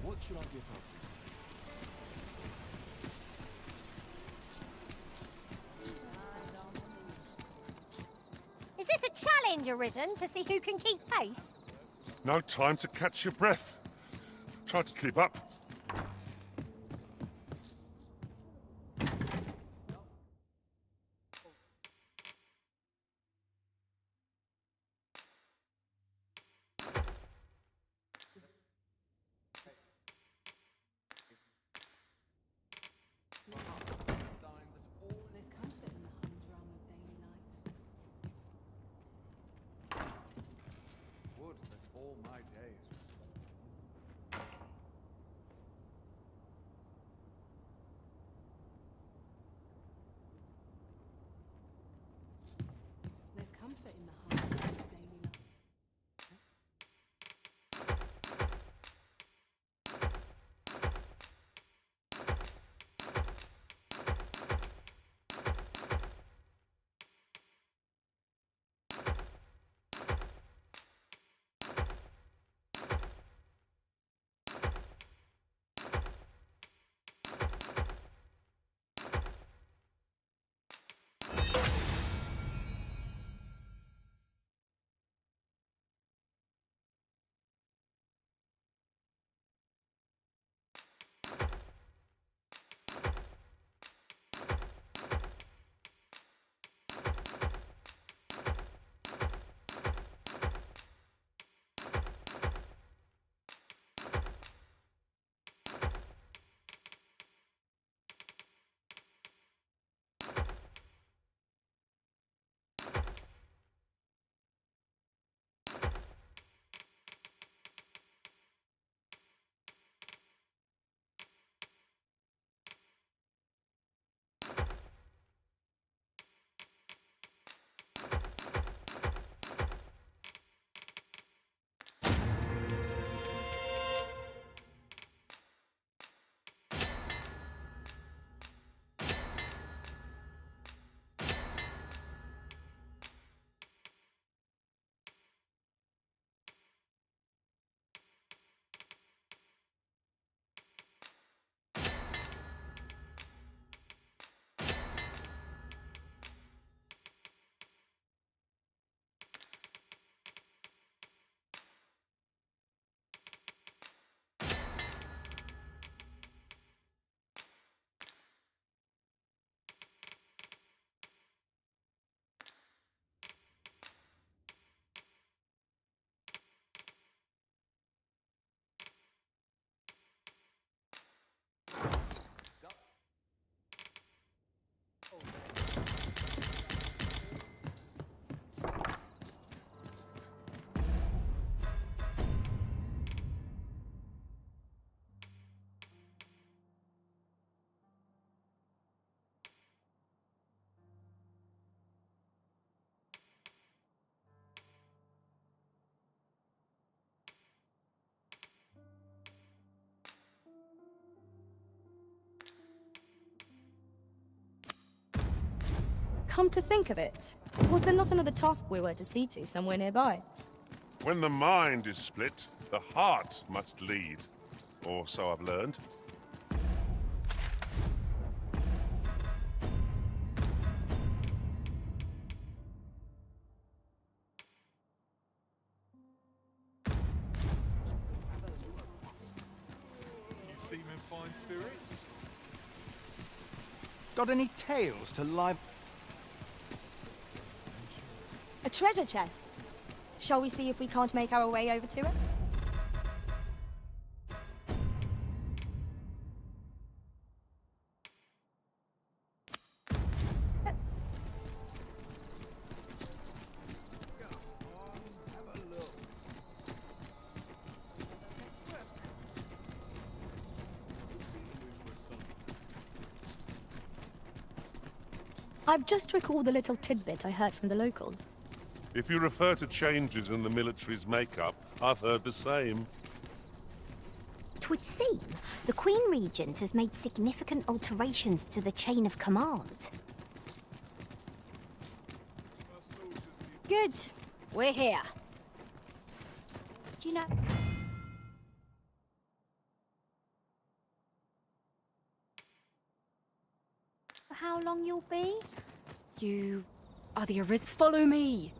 What should I get up Is this a challenge arisen to see who can keep pace? No time to catch your breath. Try to keep up. There's comfort in the humdrum of daily life. Come to think of it, was there not another task we were to see to somewhere nearby? When the mind is split, the heart must lead. Or so I've learned. You seem in fine spirits. Got any tales to live? A treasure chest. Shall we see if we can't make our way over to it? I've just recalled a little tidbit I heard from the locals. If you refer to changes in the military's makeup, I've heard the same. would seem the Queen Regent has made significant alterations to the chain of command. Good. We're here. Do you know... For how long you'll be? You are the Arisen. Follow me!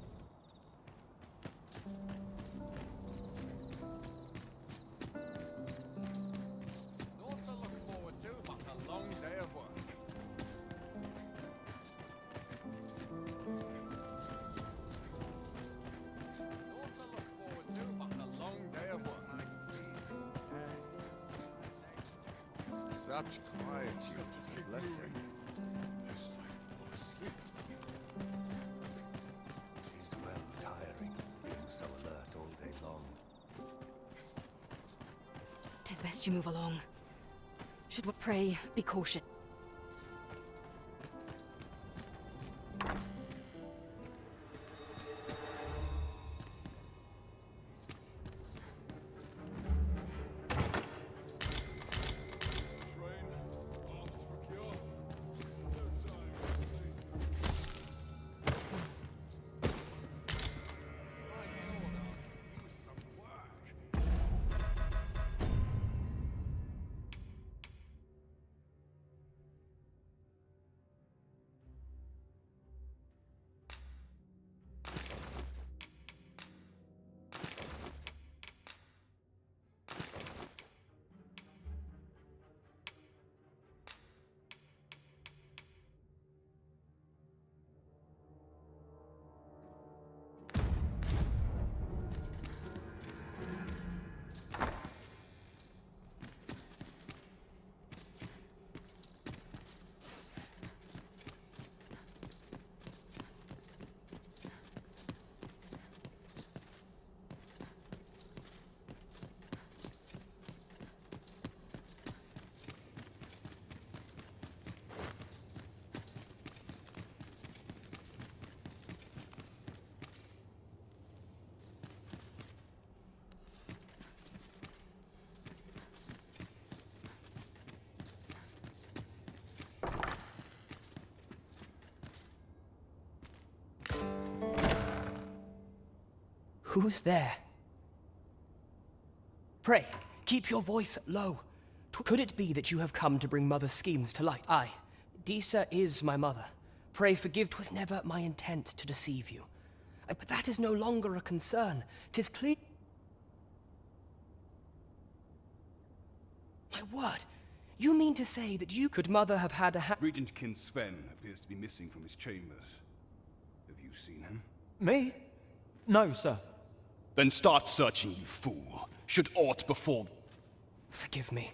Not to look forward to, but a long day of work. Not to look forward to, but a long day of work. Such quietude, blessing. Yes, I fall asleep. It is well tiring, being so alert all day long. 'Tis best you move along. Should we pray, be cautious. Who's there? Pray, keep your voice low. Could it be that you have come to bring Mother's schemes to light? Aye, Disa is my mother. Pray forgive, 'twas never my intent to deceive you. But that is no longer a concern. 'Tis clear... My word, you mean to say that you could Mother have had a Regent Kin Sven appears to be missing from his chambers. Have you seen him? Me? No, sir. Then start searching, you fool. Should aught befall... Forgive me.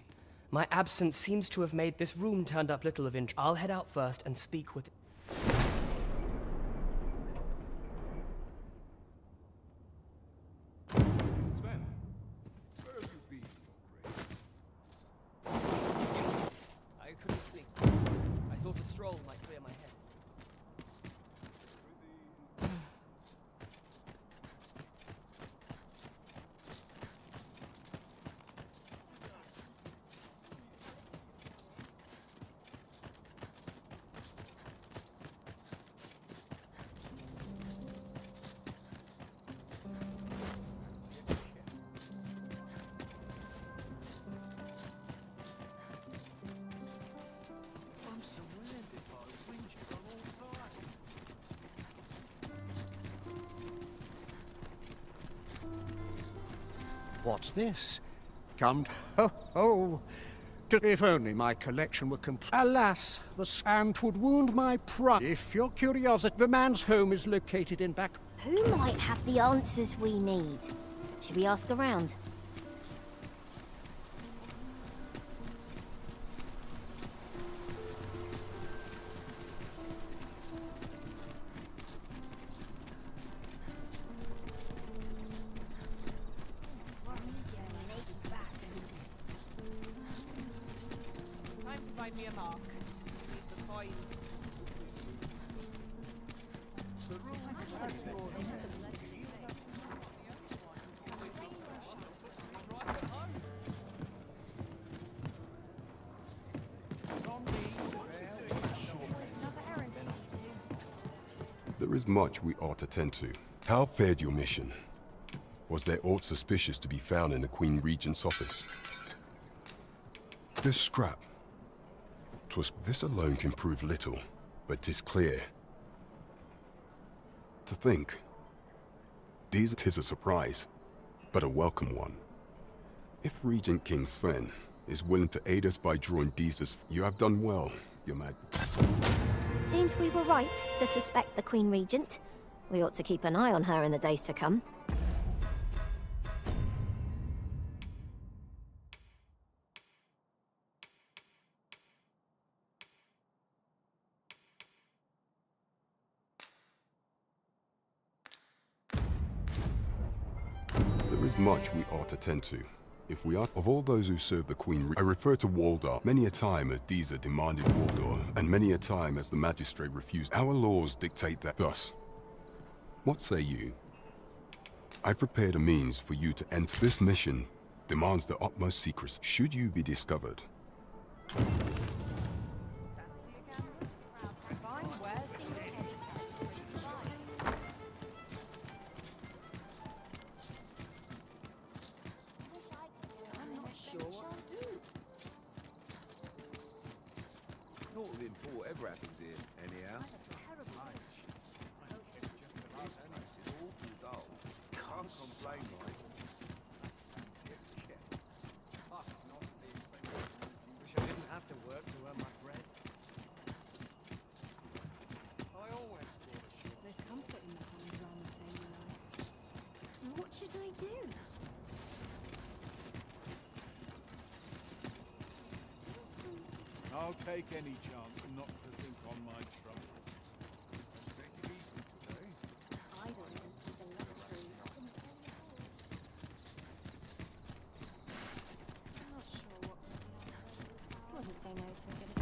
My absence seems to have made this room turned up little of interest. I'll head out first and speak with... Sven, where have you been, your grace? I couldn't sleep. I thought a stroll might clear my head. I'm surrounded by winches on all sides. What's this? Come to... Oh. If only my collection were complete. Alas, the sand would wound my pride. If your curiosity, the man's home is located in back... Who might have the answers we need? Should we ask around? Time to find me a mark. Leave the coin. There is much we ought to tend to. How fared your mission? Was there aught suspicious to be found in the Queen Regent's office? This scrap. This alone can prove little, but 'tis clear. To think. 'Tis a surprise, but a welcome one. If Regent King Sven is willing to aid us by drawing Deeza's, you have done well, Your Mad. Seems we were right to suspect the Queen Regent. We ought to keep an eye on her in the days to come. There is much we ought to tend to. If we are of all those who serve the Queen, I refer to Waldar many a time as Deeza demanded Waldor, and many a time as the magistrate refused. Our laws dictate that. Thus, what say you? I prepared a means for you to enter. This mission demands the utmost secrecy. Should you be discovered, Naught import ever happens here, anyhow. This place is awful dull. Can't complain, like. Wish I didn't have to work to earn my bread. There's comfort in the humdrum of daily life. What should I do? I'll take any chance not to think on my trouble. Take it easy today. Idleness is a luxury not in all the world. I'm not sure what to do. Wouldn't say no to a bit of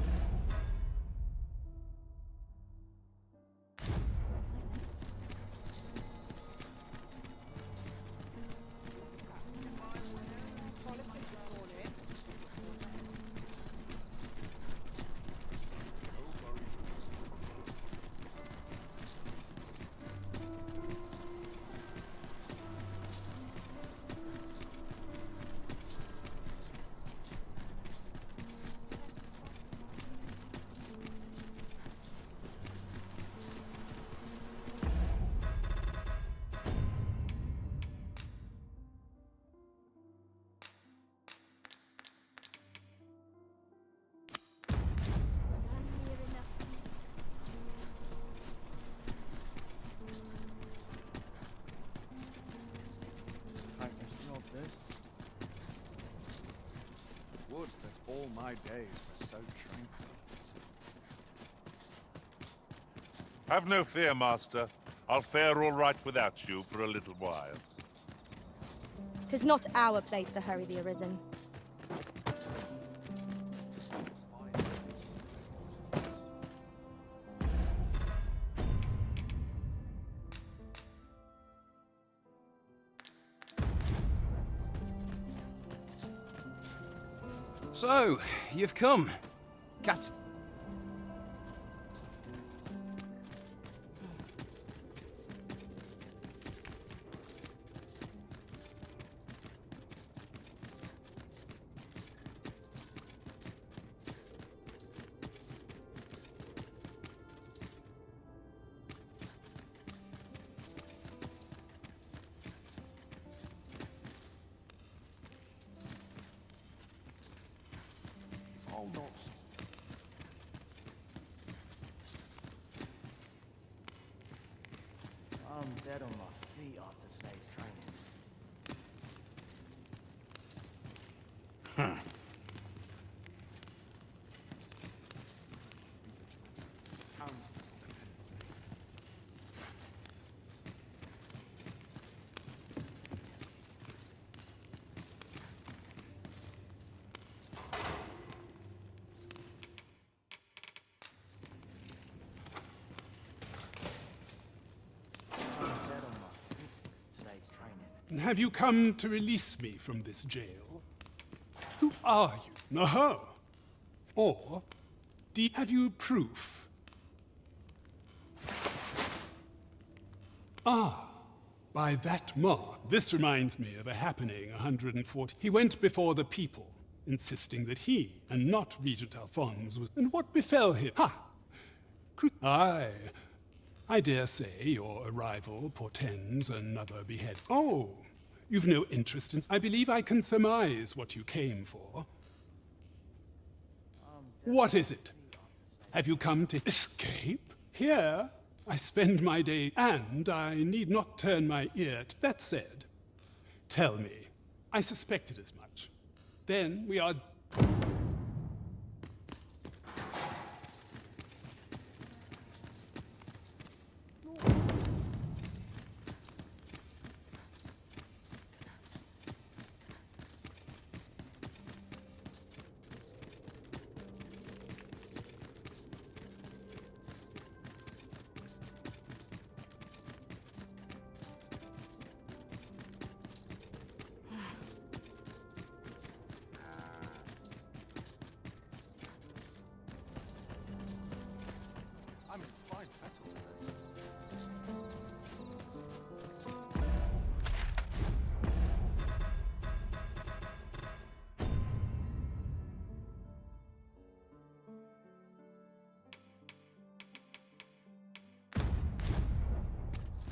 Thankless job, this. Would that all my days were so tranquil. Have no fear, Master. I'll fare all right without you for a little while. 'Tis not our place to hurry the Arisen. So, you've come. Captain. I'll not. I'm dead on my feet after today's training. Townspeople. Have you come to release me from this jail? Who are you? Aha! Or have you proof? Ah, by that mark. This reminds me of a happening 140. He went before the people, insisting that he, and not Regent Alphonse, was... And what befell him? Ha! Aye, I dare say your arrival portends another behead. Oh, you've no interest in... I believe I can surmise what you came for. What is it? Have you come to escape? Here, I spend my day, and I need not turn my ear. That said, tell me, I suspected as much. Then we are... I'm in fine fettle today.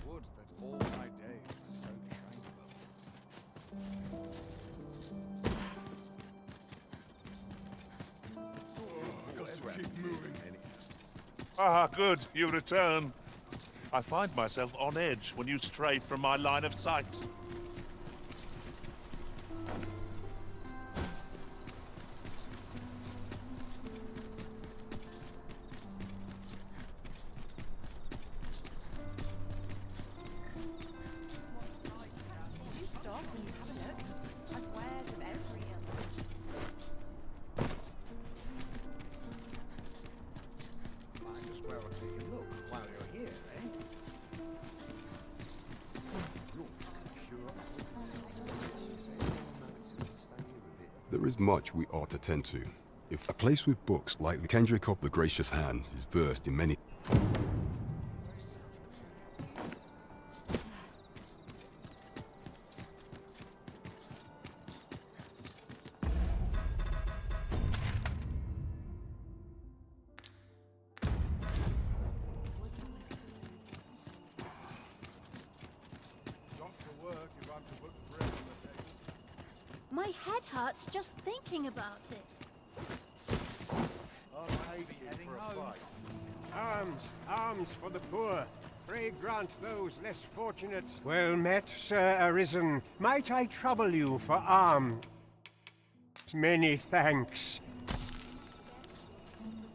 Would that all my days were so tranquil. Keep moving. Ah, good, you return. I find myself on edge when you stray from my line of sight. You stop and have a look. I've wares of every ilk. Might as well take a look while you're here, eh? There is much we ought to tend to. If a place with books like the Kendrick of the Gracious Hand is versed in many... Got to work if I'm to put bread on the table. My head hurts just thinking about it. I'll pay you for a fight. Arms, arms for the poor. Pray grant those less fortunate. Well met, Sir Arisen. Might I trouble you for alms? Many thanks.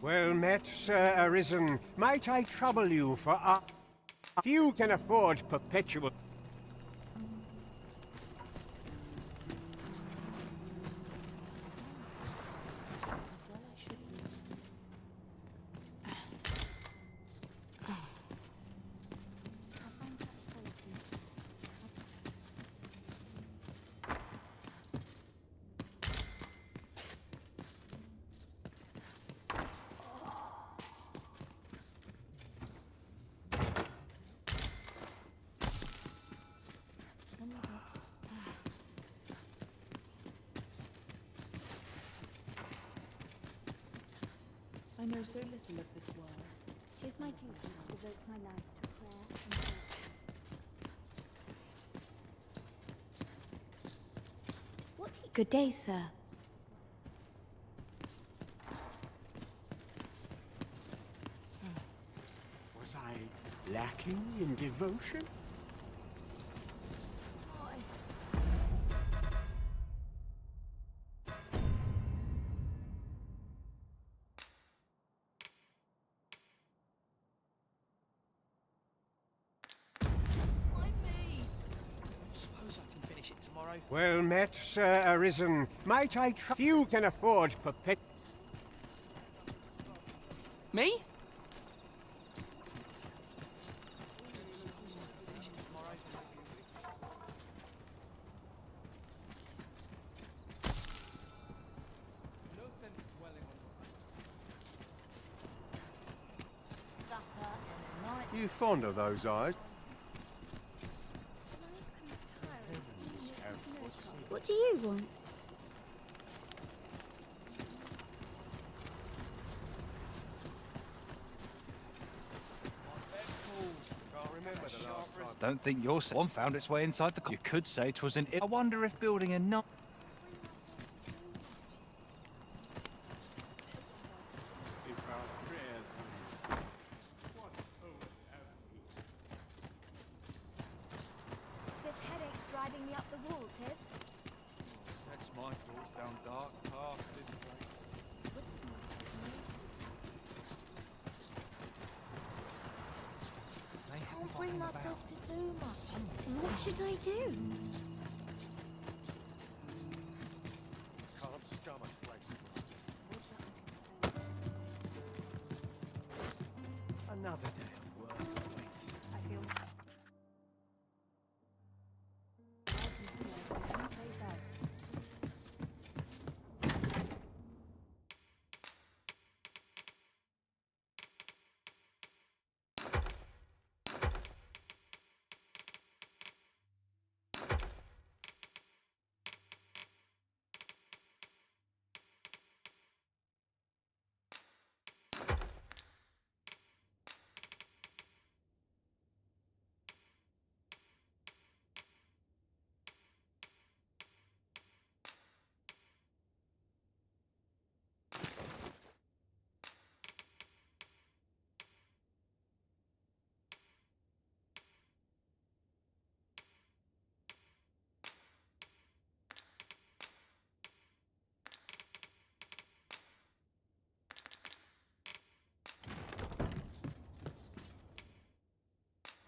Well met, Sir Arisen. Might I trouble you for alms? Few can afford perpetual... I know so little of this world. 'Tis my duty to devote my life to prayer and virtue. What do you... Good day, sir. Was I lacking in devotion? Suppose I can finish it tomorrow. Well met, Sir Arisen. Might I few can afford perpetual... Me? You fond of those eyes? What do you want? Don't think your one found its way inside the... You could say 'twas an... I wonder if building a nut... If our prayers what hope have we? This headache's driving me up the wall, Tiz. Sets my thoughts down dark paths, this place. I can't bring myself to do much. What should I do? Can't stomach place. Another day of work awaits. I feel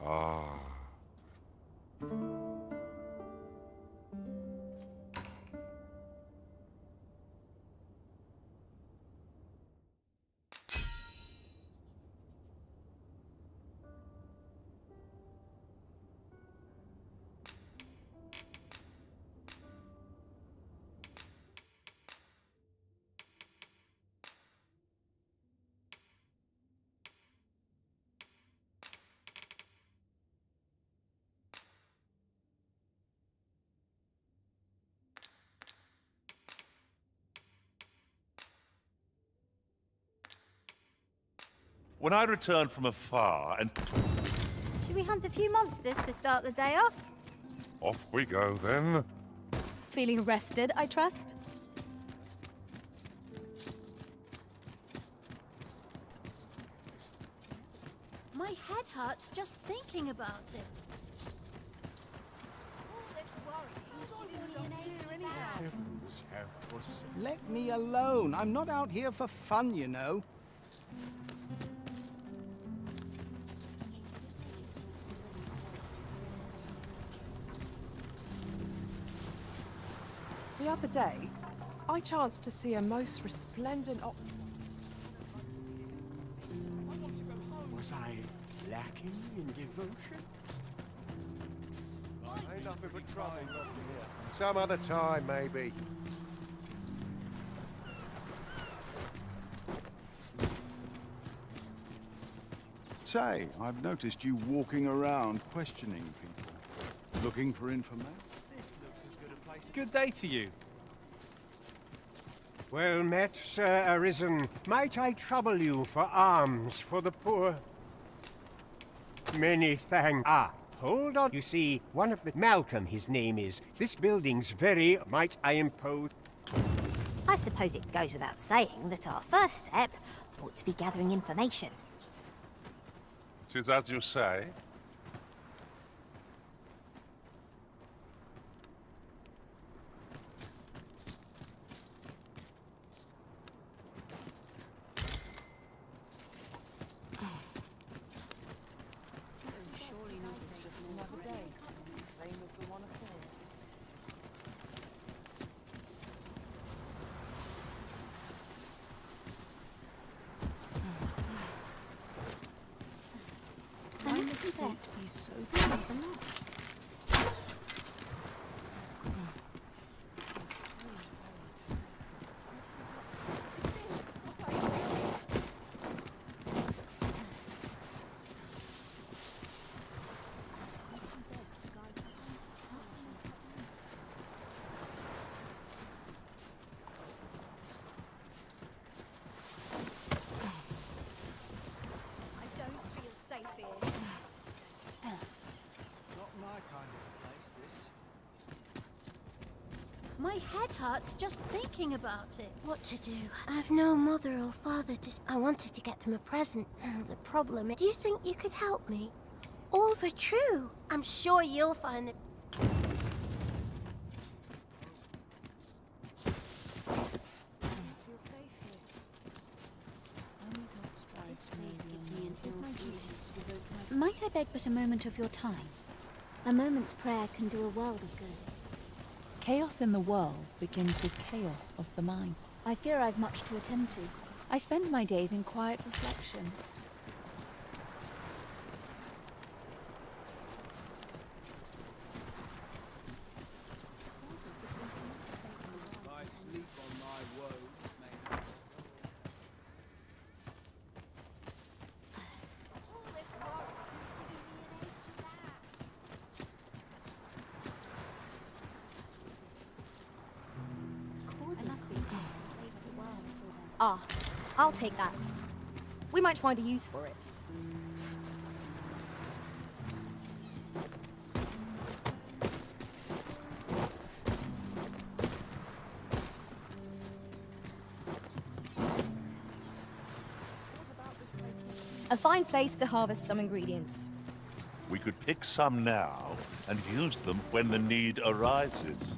Ah. When I returned from afar and... Should we hunt a few monsters to start the day off? Off we go then. Feeling rested, I trust? My head hurts just thinking about it. All this worrying is giving me an ache. Heavens help us. Let me alone. I'm not out here for fun, you know. The other day, I chanced to see a most resplendent Was I lacking in devotion? Ain't nothing but trouble left here. Some other time, maybe. Say, I've noticed you walking around questioning people. Looking for information? This looks as good a place... Good day to you. Well met, Sir Arisen. Might I trouble you for alms for the poor? Many thanks. Ah, hold on. You see, one of the... Malcolm, his name is. This building's very... Might I impose... I suppose it goes without saying that our first step ought to be gathering information. 'Tis as you say. surely not just another day, same as the one before. Why must this be so good? My head hurts just thinking about it. What to do? I've no mother or father to... I wanted to get them a present. The problem is... Do you think you could help me? All for true. I'm sure you'll find the... Might I beg but a moment of your time? A moment's prayer can do a world of good. Chaos in the world begins with chaos of the mind. I fear I've much to attend to. I spend my days in quiet reflection. I sleep on my woes, Ah, I'll take that. We might find a use for it. A fine place to harvest some ingredients. We could pick some now and use them when the need arises.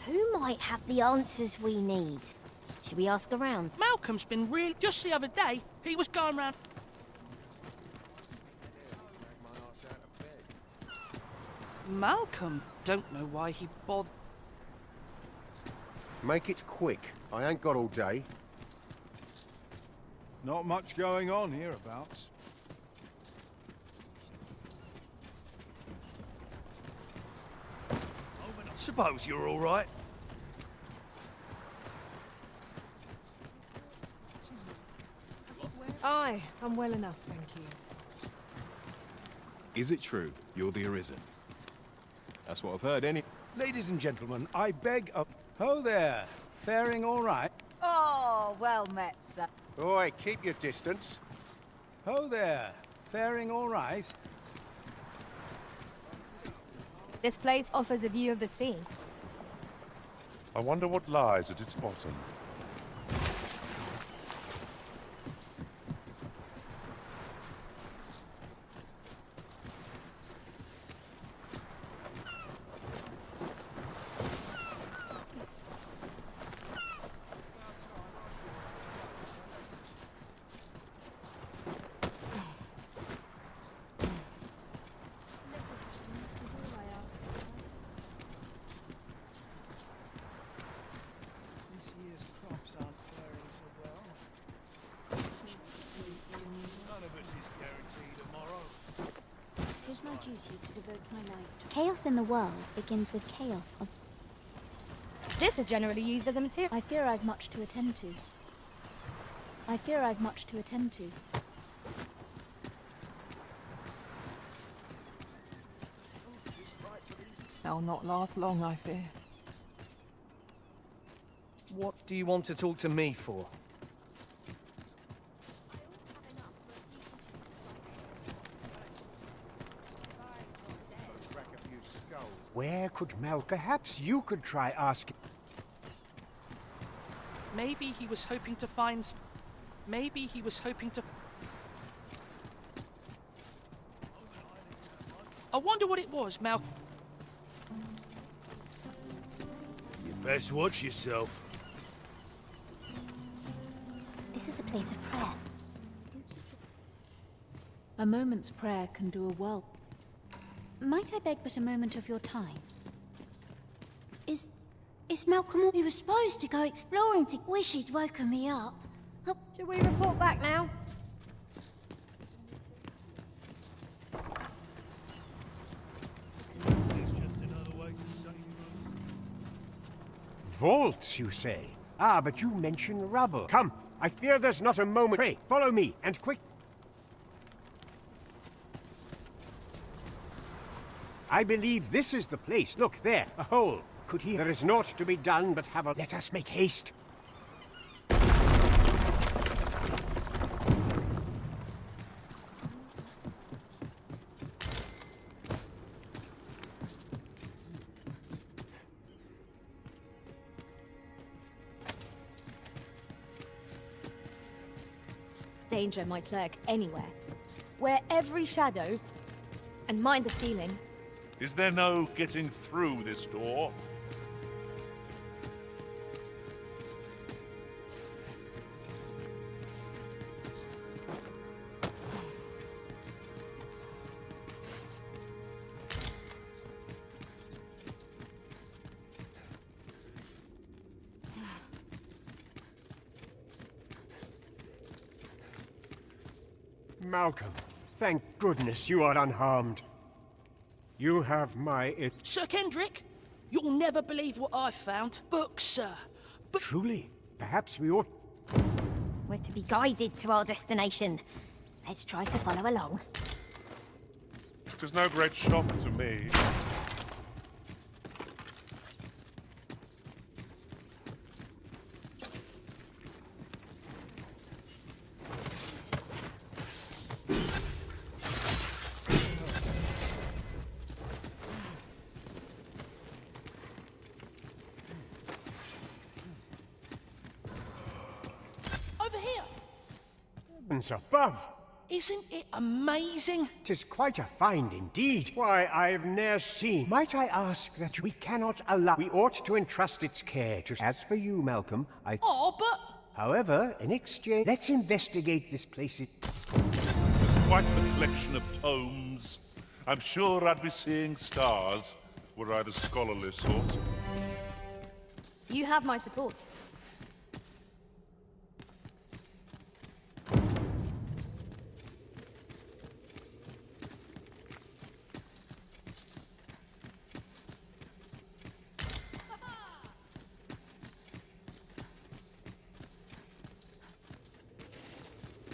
Who might have the answers we need? Should we ask around? Malcolm's been real. Just the other day, he was going round. Malcolm, don't know why he bothered. Make it quick. I ain't got all day. Not much going on hereabouts. Suppose you're all right. Aye, I'm well enough, thank you. Is it true you're the Arisen? That's what I've heard, Ladies and gentlemen, I beg of... Ho there. Faring all right? Oh, well met, sir. Oi, keep your distance. Ho there. Faring all right? This place offers a view of the sea. I wonder what lies at its bottom. This year's crops aren't faring so well. None of us is guaranteed tomorrow. It is my duty to devote my life to... Chaos in the world begins with chaos of... This is generally used as a material. I fear I've much to attend to. I fear I've much to attend to. They'll not last long, I fear. What do you want to talk to me for? Where could Mel? Perhaps you could try asking. Maybe he was hoping to find. Maybe he was hoping to. I wonder what it was, Malcolm. You best watch yourself. This is a place of prayer. A moment's prayer can do a world. Might I beg but a moment of your time? Is Malcolm... We were supposed to go exploring to... Wish he'd woken me up. Oh. Should we report back now? Vaults, you say? Ah, but you mention rubble. Come, I fear there's not a moment. Pray, follow me, and quick. I believe this is the place. Look, there, a hole. Could he? There is naught to be done but have a... Let us make haste. Danger might lurk anywhere. Where every shadow... And mind the ceiling. Is there no getting through this door? Malcolm, thank goodness you are unharmed. You have my... Sir Kendrick, you'll never believe what I've found. Books, sir. Truly, perhaps we ought... We're to be guided to our destination. Let's try to follow along. It is no great shock to me. Above. Isn't it amazing? 'Tis quite a find indeed. Why, I've ne'er seen. Might I ask that we cannot allow... We ought to entrust its care to... As for you, Malcolm, Oh, but... However, in exchange... Let's investigate this place. Quite the collection of tomes. I'm sure I'd be seeing stars were I the scholarly sort. You have my support.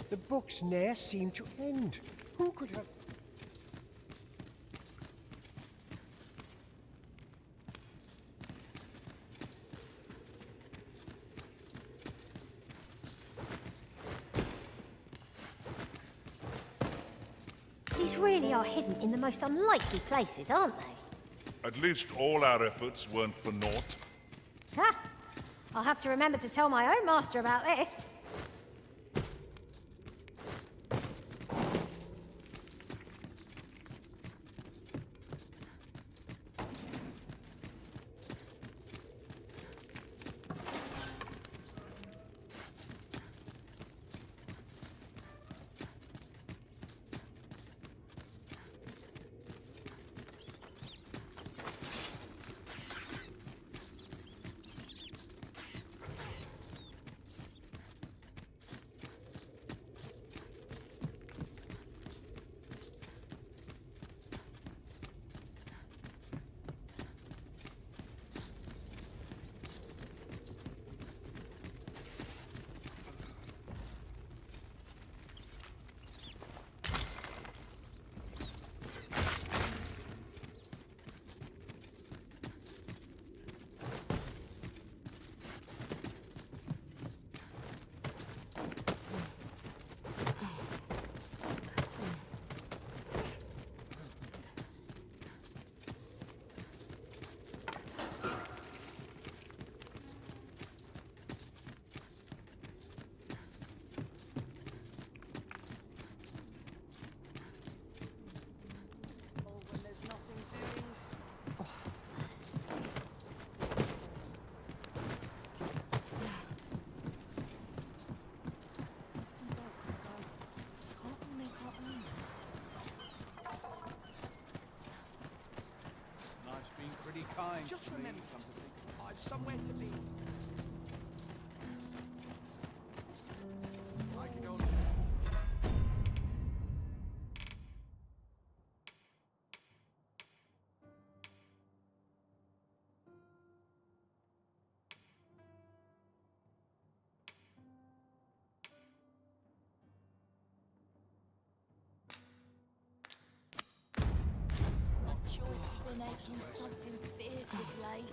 The books ne'er seem to end. Who could have... These really are hidden in the most unlikely places, aren't they? At least all our efforts weren't for naught. Ha! I'll have to remember to tell my own master about this. Just remember, I've somewhere to be. I can go. Not sure it's right.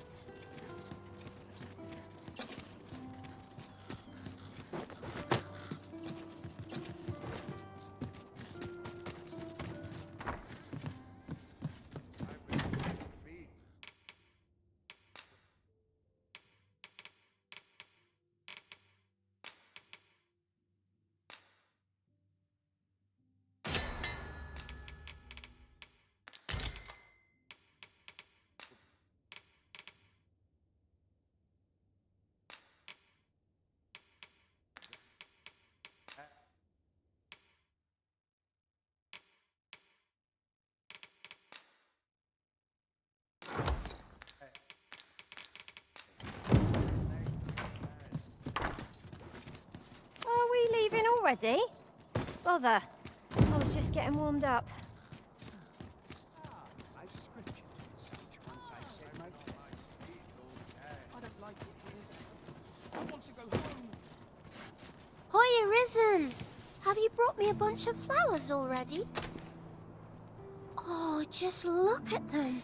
Are we leaving already? Bother. I was just getting warmed up. I've scriptured once I said my I don't like it here. I want to go home. Hoya Risen! Have you brought me a bunch of flowers already? Oh, just look at them.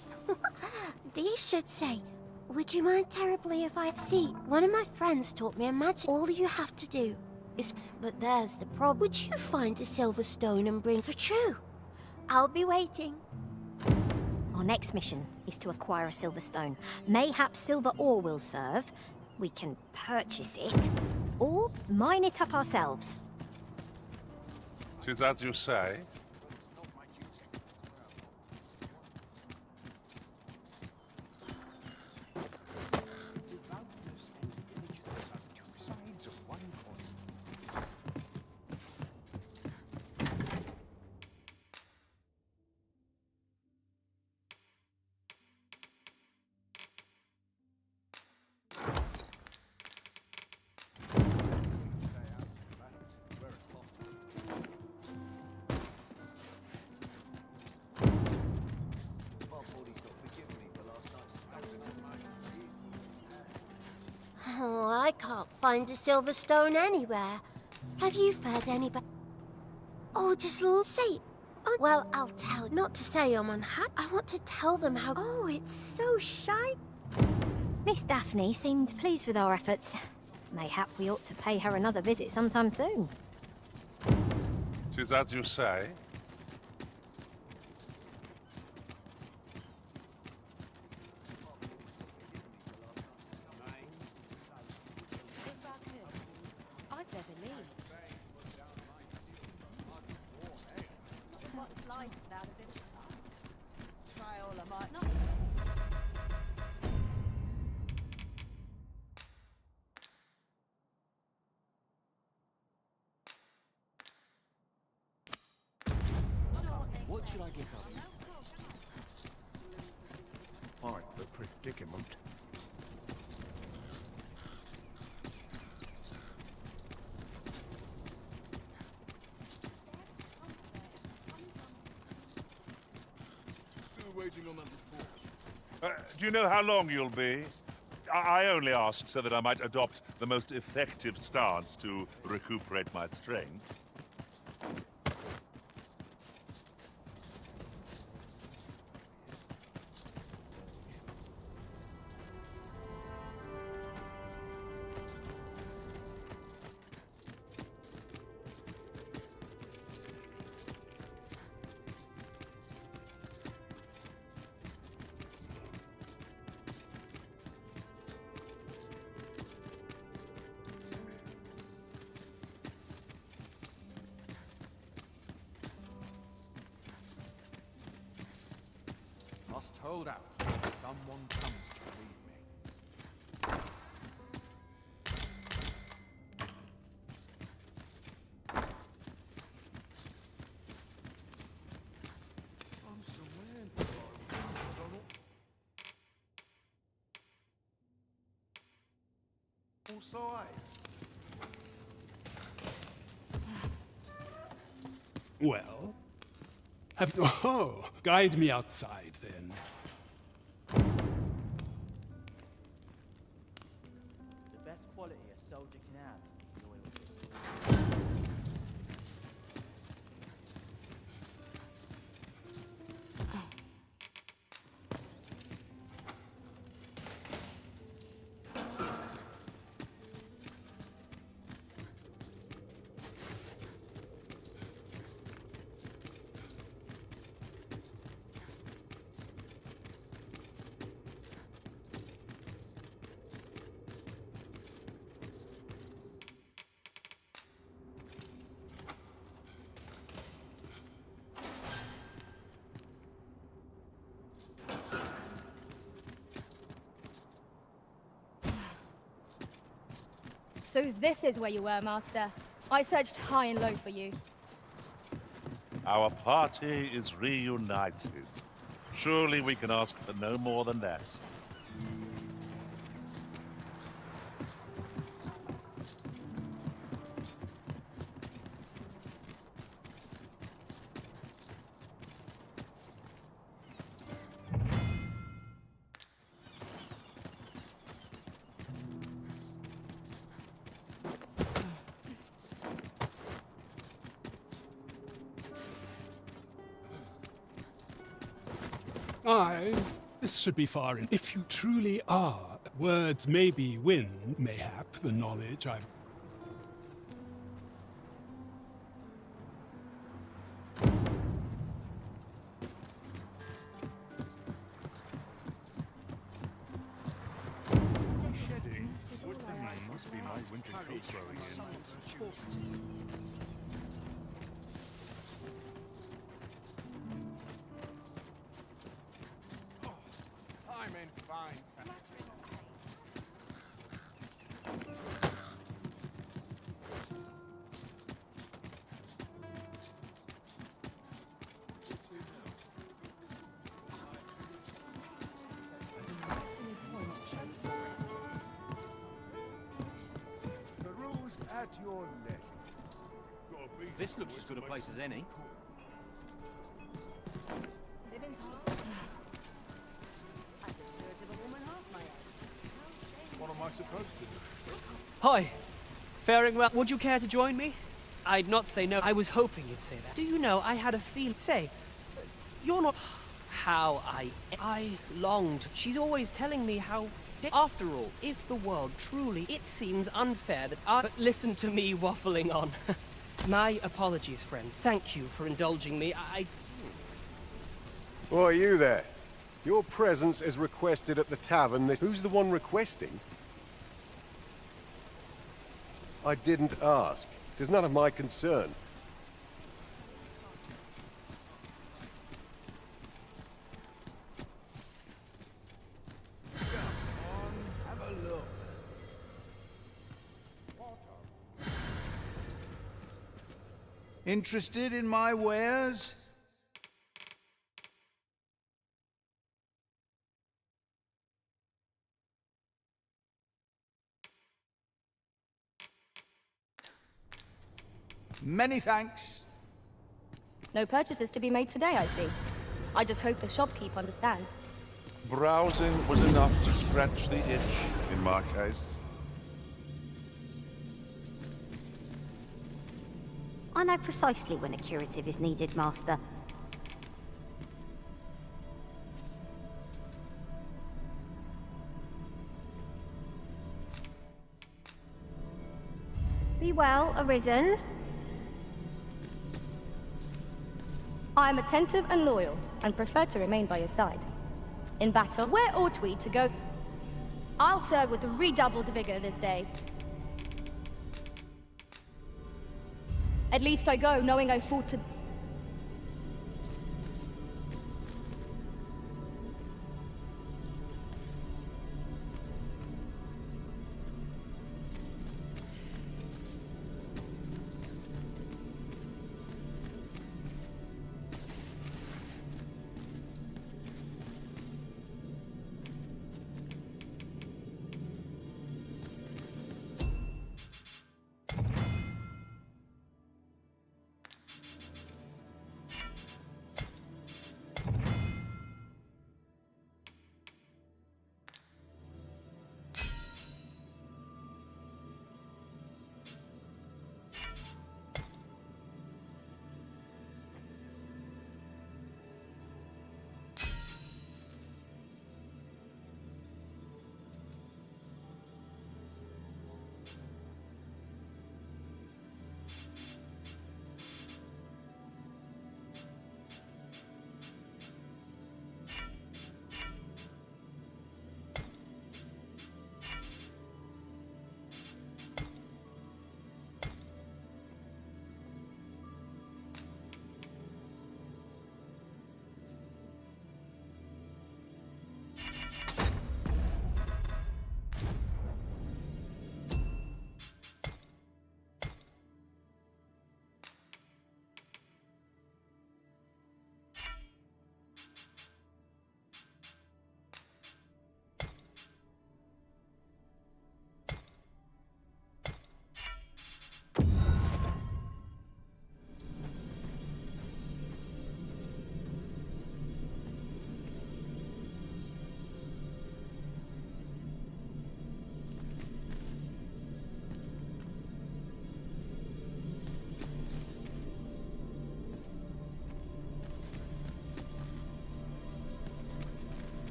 These should say, would you mind terribly if I... See, one of my friends taught me a magic. All you have to do is... But there's the problem. Would you find a silver stone and bring for true? I'll be waiting. Our next mission is to acquire a silver stone. Mayhap silver ore will serve. We can purchase it, or mine it up ourselves. 'Tis as you say. Oh, I can't find a silver stone anywhere. Have you found anybody? Oh, just say. Oh, well, I'll tell. Not to say I'm unhappy. I want to tell them how. Oh, it's so shy. Miss Daphne seemed pleased with our efforts. Mayhap we ought to pay her another visit sometime soon. 'Tis as you say. If I could, I'd never leave. What's life without a bit of fun? Try all I might not. What should I get up to? Quite the predicament. Still waiting on that report. Do you know how long you'll be? I only asked so that I might adopt the most effective stance to recuperate my strength. Must hold out till someone comes to relieve me. I'm somewhere in the garden. All sides. Well, oh, guide me outside then. The best quality a soldier can have is loyalty. So this is where you were, Master. I searched high and low for you. Our party is reunited. Surely we can ask for no more than that. This should be far in. If you truly are, words may be wind, mayhap the knowledge I've... Shedding. Must be my winter coat growing in. I'm in fine. Peruse at your leisure. This looks as good a place as any. Living's hard. I'm the spirit of a woman half my age. What am I supposed to do? Hi. Faring well. Would you care to join me? I'd not say no. I was hoping you'd say that. Do you know, I had a feel. Say, you're not... How I longed. She's always telling me how... After all, if the world truly... It seems unfair that I... But listen to me waffling on. My apologies, friend. Thank you for indulging me. Oh, are you there? Your presence is requested at the tavern. Who's the one requesting? I didn't ask. It is none of my concern. Have a look. Interested in my wares? Many thanks. No purchases to be made today, I see. I just hope the shopkeep understands. Browsing was enough to scratch the itch, in my case. I know precisely when a curative is needed, Master. Be well, Arisen. I am attentive and loyal, and prefer to remain by your side. In battle, where ought we to go? I'll serve with redoubled vigor this day. At least I go knowing I fought to...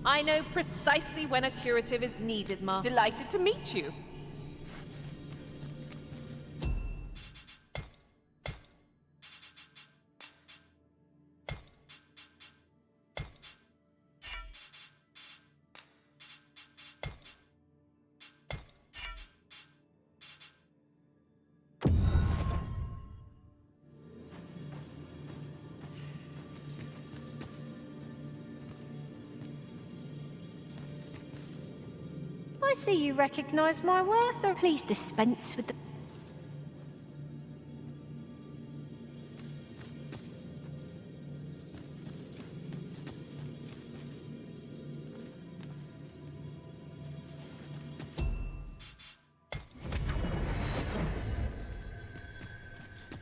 I know precisely when a curative is needed, Ma. Delighted to meet you. I see you recognize my worth, or please dispense with the...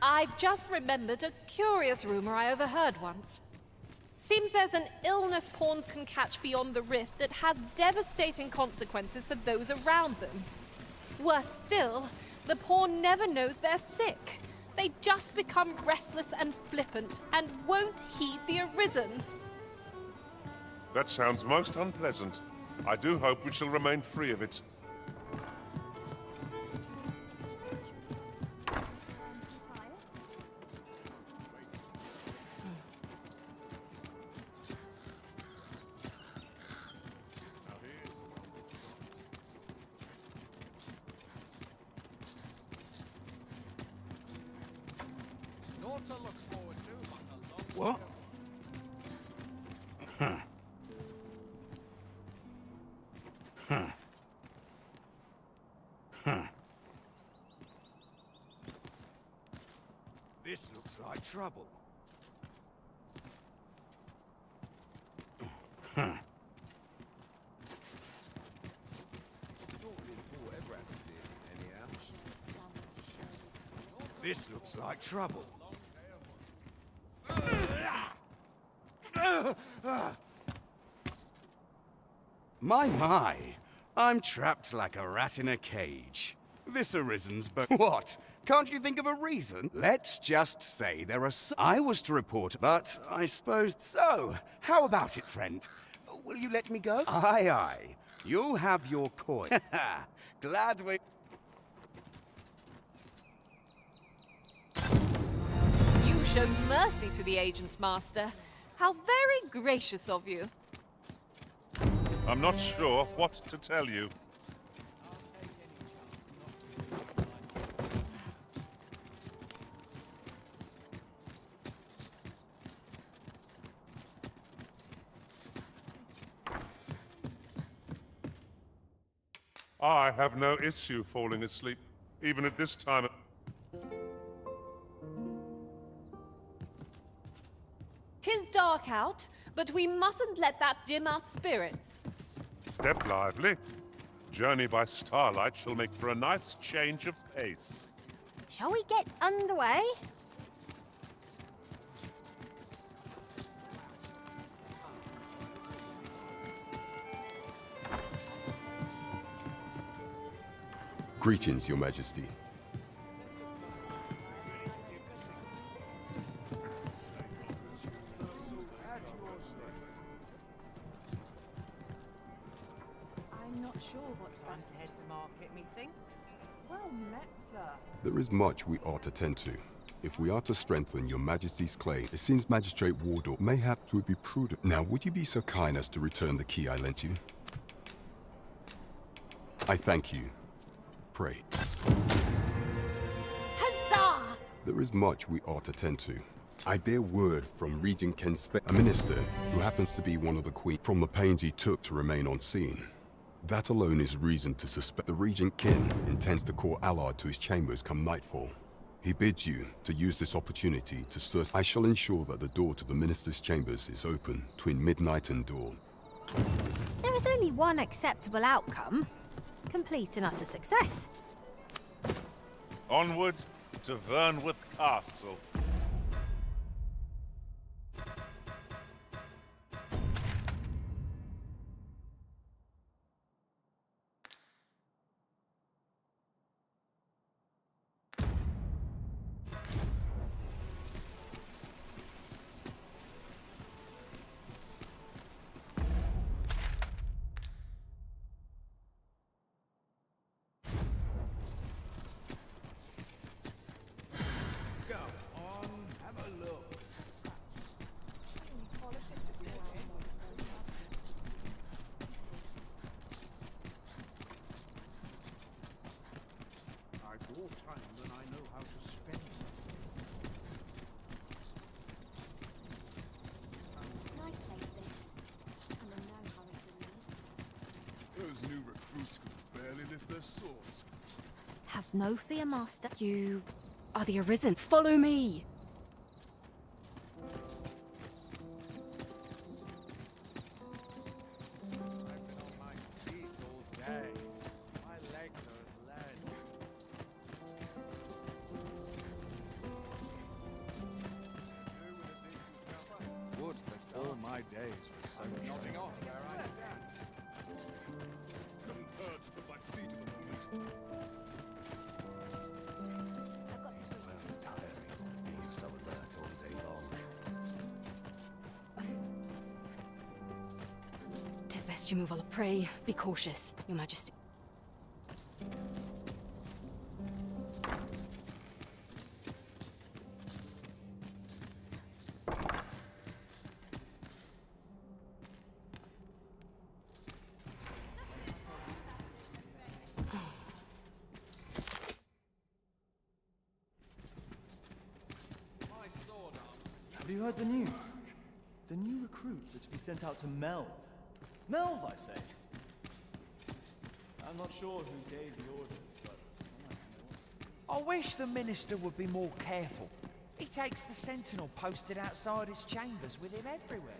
I've just remembered a curious rumor I overheard once. Seems there's an illness pawns can catch beyond the rift that has devastating consequences for those around them. Worse still, the pawn never knows they're sick. They just become restless and flippant and won't heed the arisen. That sounds most unpleasant. I do hope we shall remain free of it. What? Huh. Huh. Huh. This looks like trouble. Huh. This looks like trouble. My, I'm trapped like a rat in a cage. This arisen's but what? Can't you think of a reason? Let's just say there are I was to report, but I suppose... So, how about it, friend? Will you let me go? Aye, aye. You'll have your coin. Glad we... You showed mercy to the Agent Master. How very gracious of you. I'm not sure what to tell you. I have no issue falling asleep, even at this time. Tis dark out, but we mustn't let that dim our spirits. Step lively. Journey by starlight shall make for a nice change of pace. Shall we get underway? Greetings, Your Majesty. I'm not sure what's best. Head to market, methinks. Well met, sir. There is much we ought to tend to. If we are to strengthen Your Majesty's claim, it seems Magistrate Wardor mayhap to be prudent. Now, would you be so kind as to return the key I lent you? I thank you. Pray. Huzzah! There is much we ought to tend to. I bear word from Regent Kensfe, a minister who happens to be one of the Queen, from the pains he took to remain on scene. That alone is reason to suspect the Regent Kin intends to call Allard to his chambers come nightfall. He bids you to use this opportunity to search. I shall ensure that the door to the minister's chambers is open between midnight and dawn. There is only one acceptable outcome. Complete and utter success. Onward to Vernworth Castle. Those new recruits could barely lift their swords. Have no fear, Master. You are the Arisen. Follow me! Would that all my days were so nodding off where I stand. Couldn't hurt to put my feet in the boot. Tiring being so alert all day long. 'Tis best you move on. Pray, be cautious, Your Majesty. Have you heard the news? The new recruits are to be sent out to Melv. Melv, I say! I'm not sure who gave the orders, but I'd like to know. I wish the Minister would be more careful. He takes the Sentinel posted outside his chambers with him everywhere.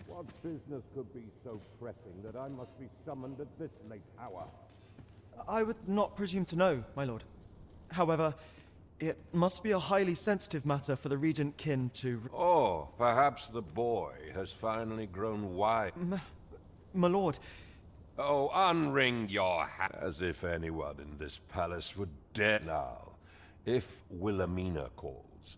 What business could be so pressing that I must be summoned at this late hour? I would not presume to know, my lord. However, it must be a highly sensitive matter for the Regent kin to... Oh, perhaps the boy has finally grown wise. My lord... Oh, unring your hat, as if anyone in this palace would dare now, if Wilhelmina calls.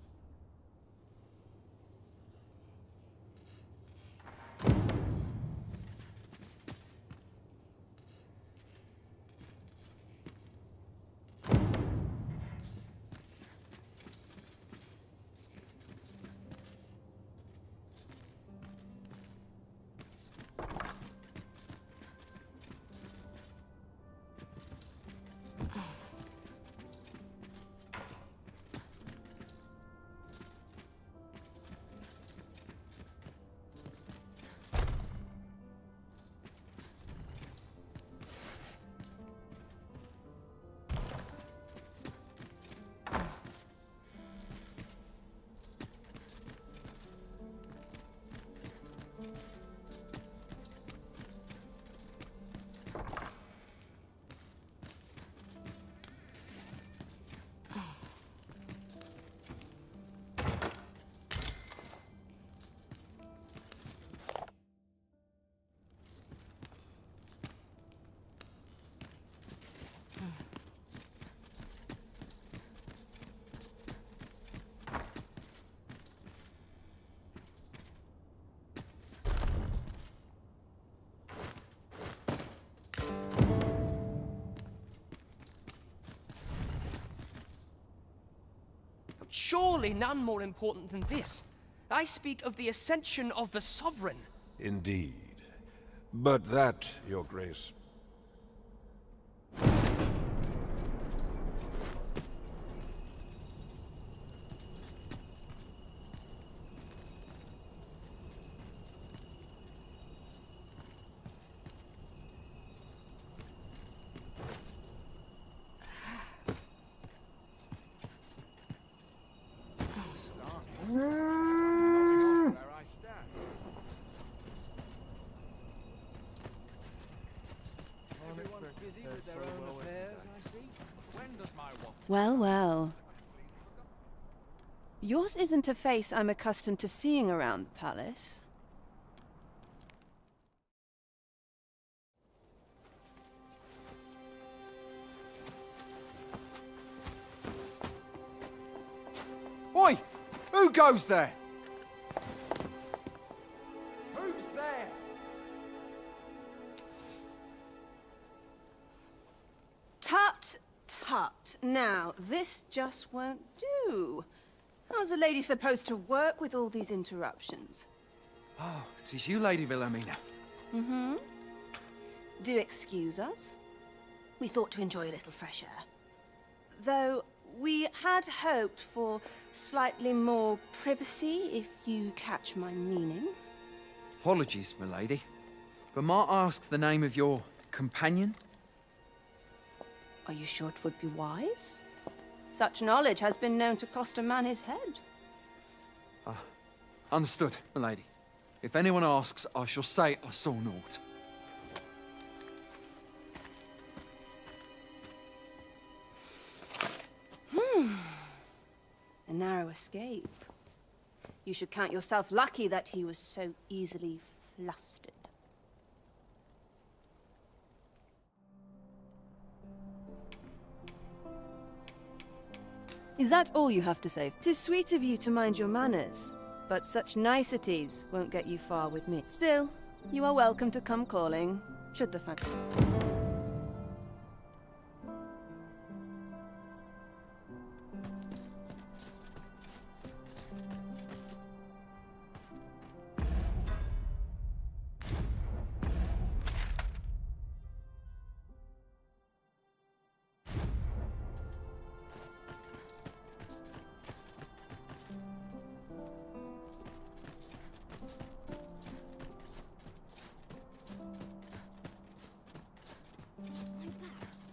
Surely none more important than this. I speak of the ascension of the Sovereign. Indeed. But that, Your Grace... Well, well. Yours isn't a face I'm accustomed to seeing around the palace. Oi! Who goes there? Who's there? Tut, tut. Now, this just won't do. How's a lady supposed to work with all these interruptions? Oh, 'tis you, Lady Wilhelmina. Mm-hmm. Do excuse us. We thought to enjoy a little fresh air. Though we had hoped for slightly more privacy, if you catch my meaning. Apologies, milady. But might I ask the name of your companion? Are you sure it would be wise? Such knowledge has been known to cost a man his head. Understood, milady. If anyone asks, I shall say I saw naught. A narrow escape. You should count yourself lucky that he was so easily flustered. Is that all you have to say? 'Tis sweet of you to mind your manners, but such niceties won't get you far with me. Still, you are welcome to come calling, should the fancy.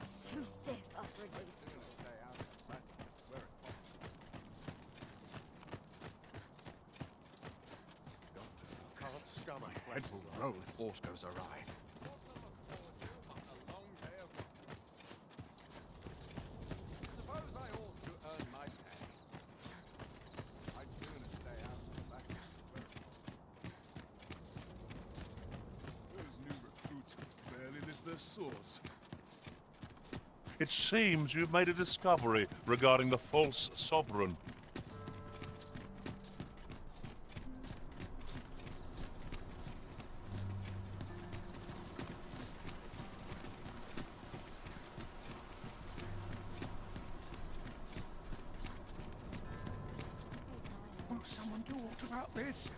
So stiff after a day's Can't stomach dreadful roll if aught goes awry. Suppose I ought to earn my pay. I'd sooner stay out of the back. Those new recruits can barely lift their swords. It seems you've made a discovery regarding the false sovereign. Will someone do aught about this?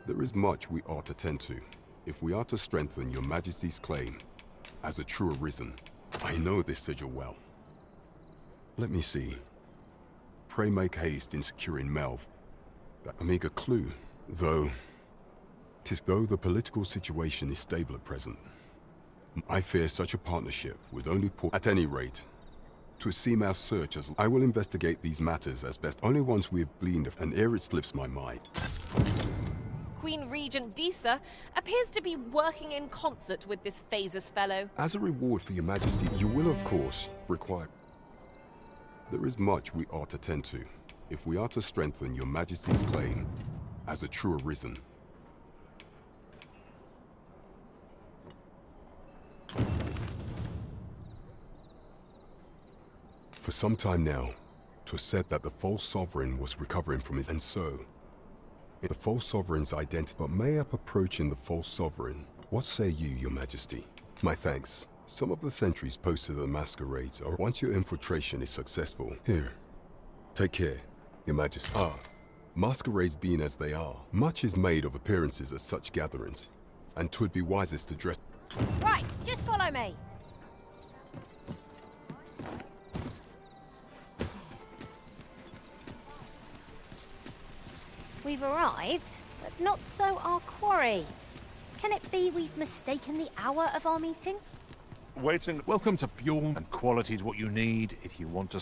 There is much we ought to tend to, if we are to strengthen your majesty's claim as a true arisen. I know this sigil well. Let me see. Pray make haste in securing Melv. That meager clue, though the political situation is stable at present. I fear such a partnership would only put, at any rate, to seem our search as I will investigate these matters as best only once we have gleaned and ere it slips my mind. Queen Regent Disa appears to be working in concert with this Phasus fellow. As a reward for your majesty, you will of course require... There is much we ought to tend to, if we are to strengthen your majesty's claim as a true arisen. For some time now, 'twas said that the false sovereign was recovering from his... And so, the false sovereign's identity... But may up approaching the false sovereign, what say you, your majesty? My thanks. Some of the sentries posted at the masquerades are... Once your infiltration is successful... Here, take care, your majesty. Masquerades being as they are, much is made of appearances at such gatherings, and 'twould be wisest to dress... Right, just follow me. We've arrived, but not so our quarry. Can it be we've mistaken the hour of our meeting? Waiting. Welcome to Bjorn, and quality's what you need if you want to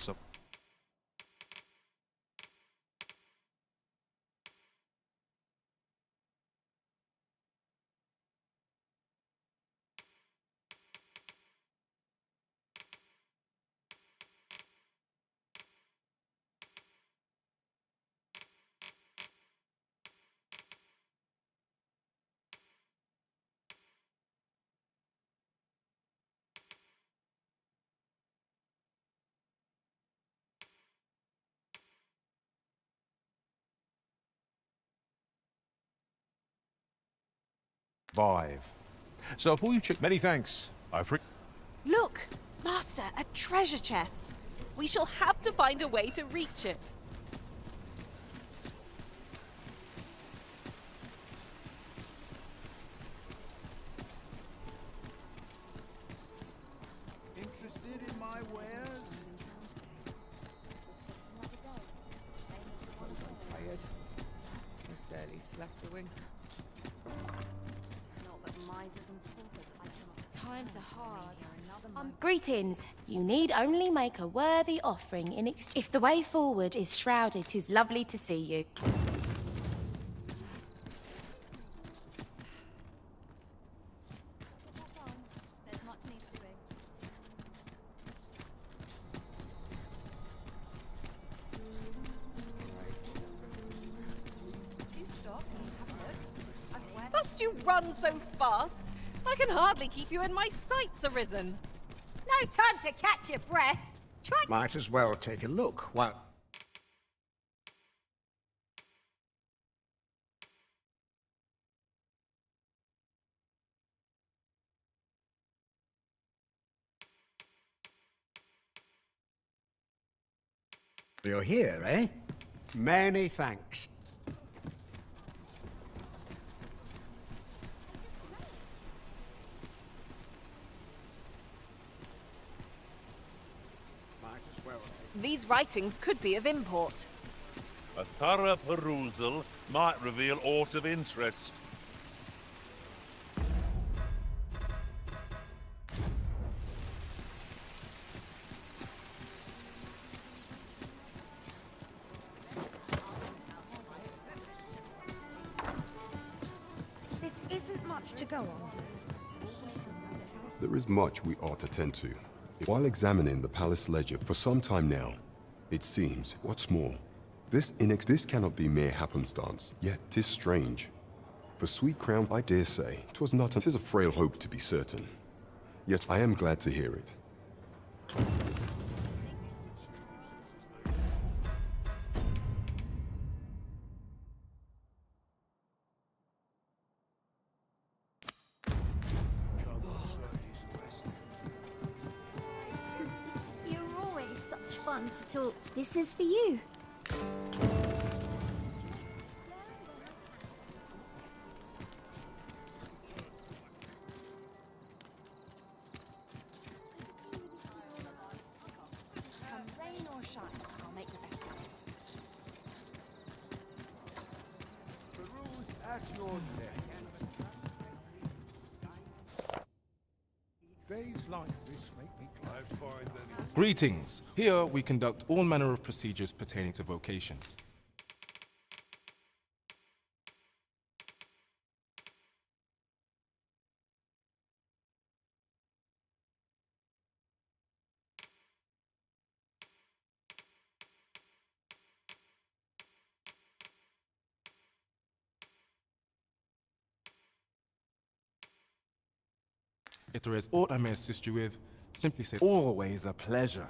5. So for you many thanks. Look, Master, a treasure chest. We shall have to find a way to reach it. Interested in my wares? Tired. I've barely slept a wink. Times are hard. Greetings. You need only make a worthy offering in exchange. If the way forward is shrouded, 'tis lovely to see you. Must you run so fast? I can hardly keep you in my sights, Arisen. No time to catch your breath. Might as well take a look while... You're here, eh? Many thanks. These writings could be of import. A thorough perusal might reveal aught of interest. This isn't much to go on. There is much we ought to tend to. While examining the palace ledger for some time now, it seems, what's more, this cannot be mere happenstance, yet 'tis strange. For sweet crown, I dare say, 'twas not, 'tis a frail hope to be certain. Yet I am glad to hear it. You're always such fun to talk to. This is for you. Come rain or shine, I'll make the best of it. Peruse at your neck. Days like this make me glad. I find that... Greetings. Here we conduct all manner of procedures pertaining to vocations. If there is aught I may assist you with, simply say Always a pleasure.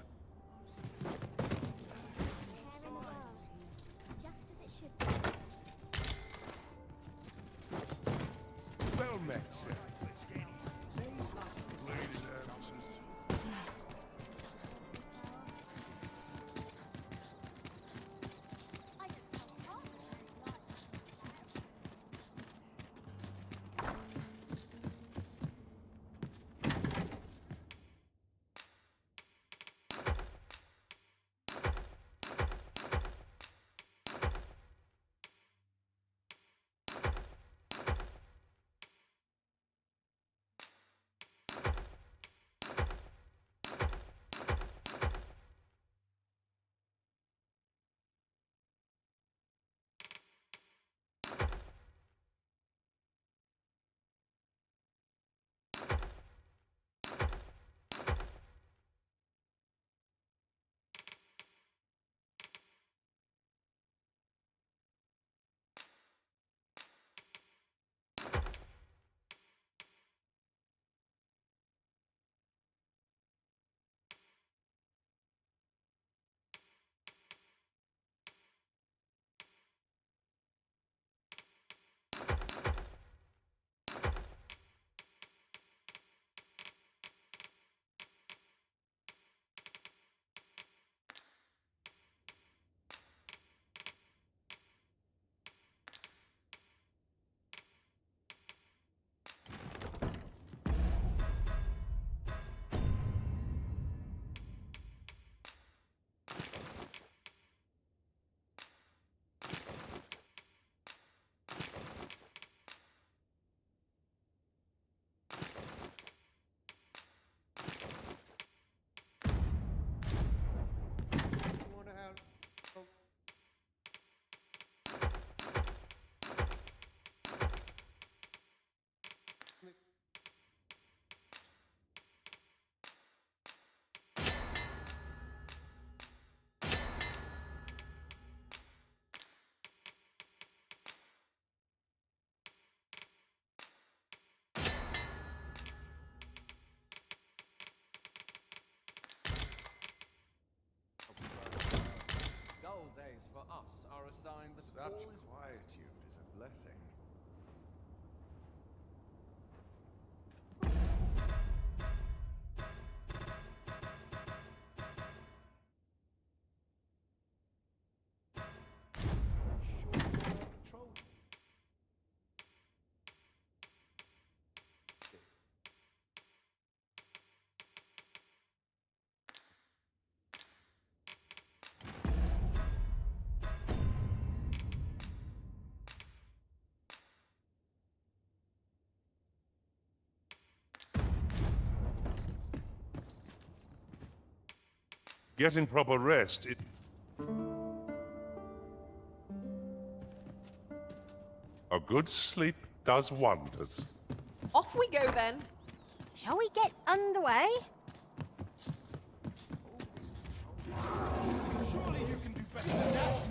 Well met, sir. Ladies and sign that such quietude is a blessing. Getting proper rest, a good sleep does wonders. Off we go then. Shall we get underway? Surely you can do better than that.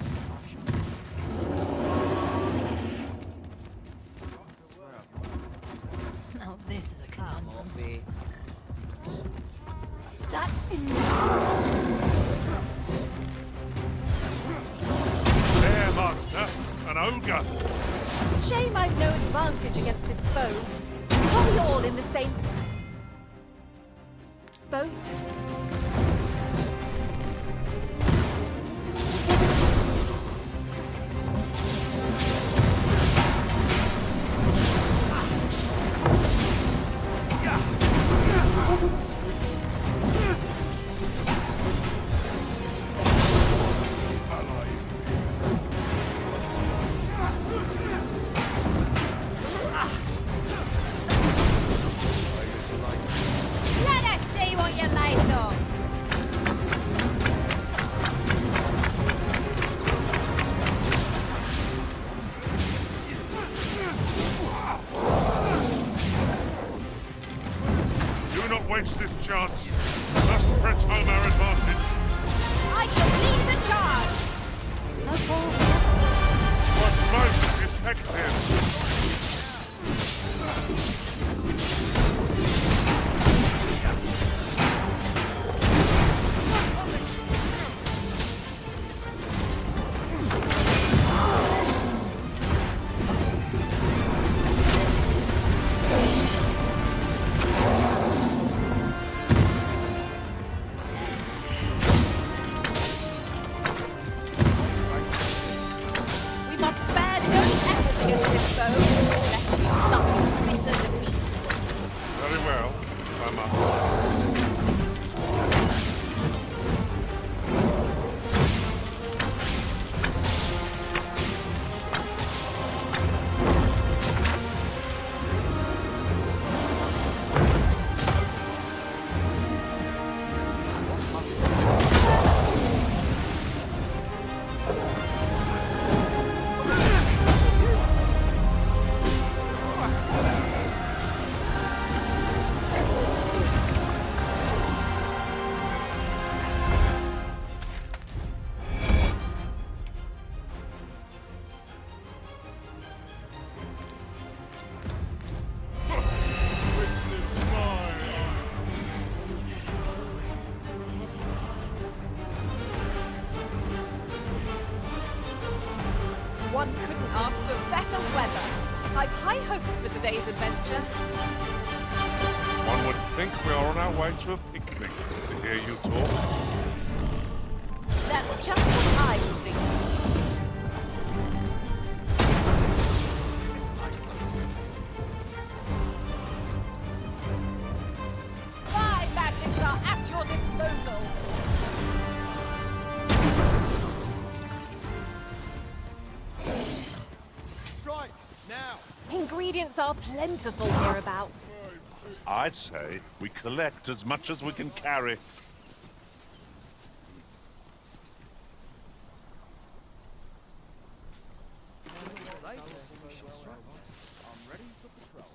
Now this is a conundrum. That's There, master, an ogre. Shame I've no advantage against this foe. Are we all in the same boat? Let us see what you're made of. Do not waste this chance. Must press home our advantage. I shall lead the charge! What most effective. We must spare no effort against this foe, lest we suffer bitter defeat. Very well, I must. One couldn't ask for better weather. I've high hopes for today's adventure. One would think we are on our way to a picnic to hear you talk. That's just what I was thinking. My magics are at your disposal. Strike, now! Ingredients are plentiful hereabouts. I'd say we collect as much as we can carry. I'm ready for patrol.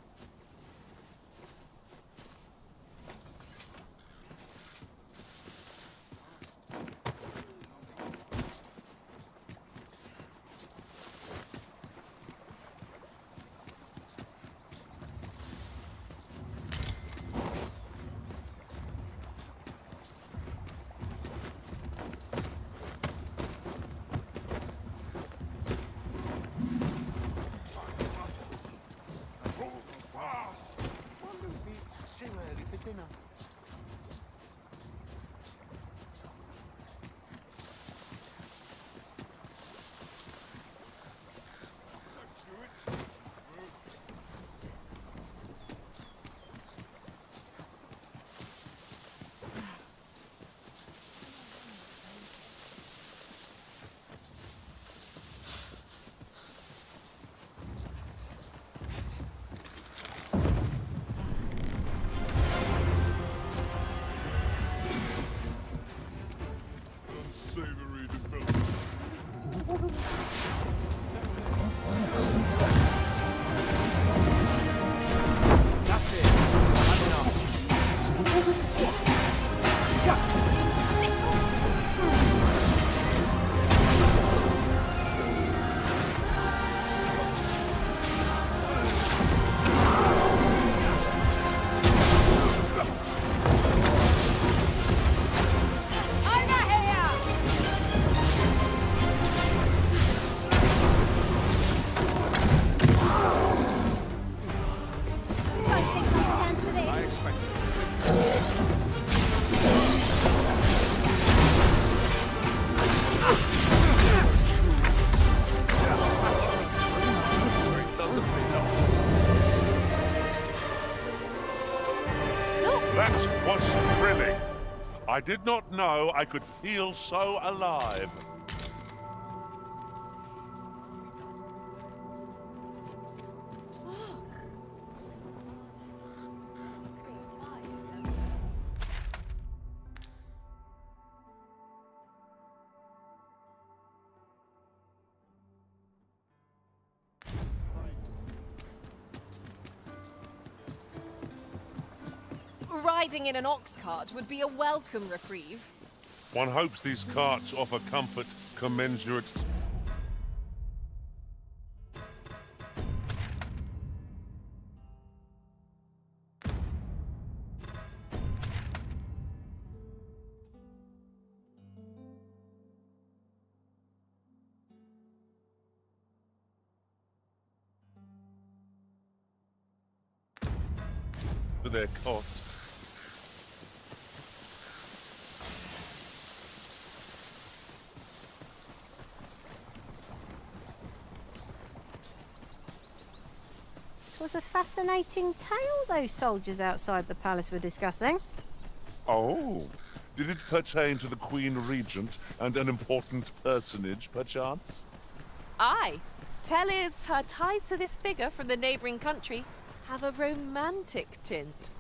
was thrilling. I did not know I could feel so alive. Riding in an ox cart would be a welcome reprieve. One hopes these carts offer comfort commensurate. To their cost. It was a fascinating tale those soldiers outside the palace were discussing. Oh, did it pertain to the Queen Regent and an important personage, perchance? Aye. Tell is her ties to this figure from the neighbouring country have a romantic tint.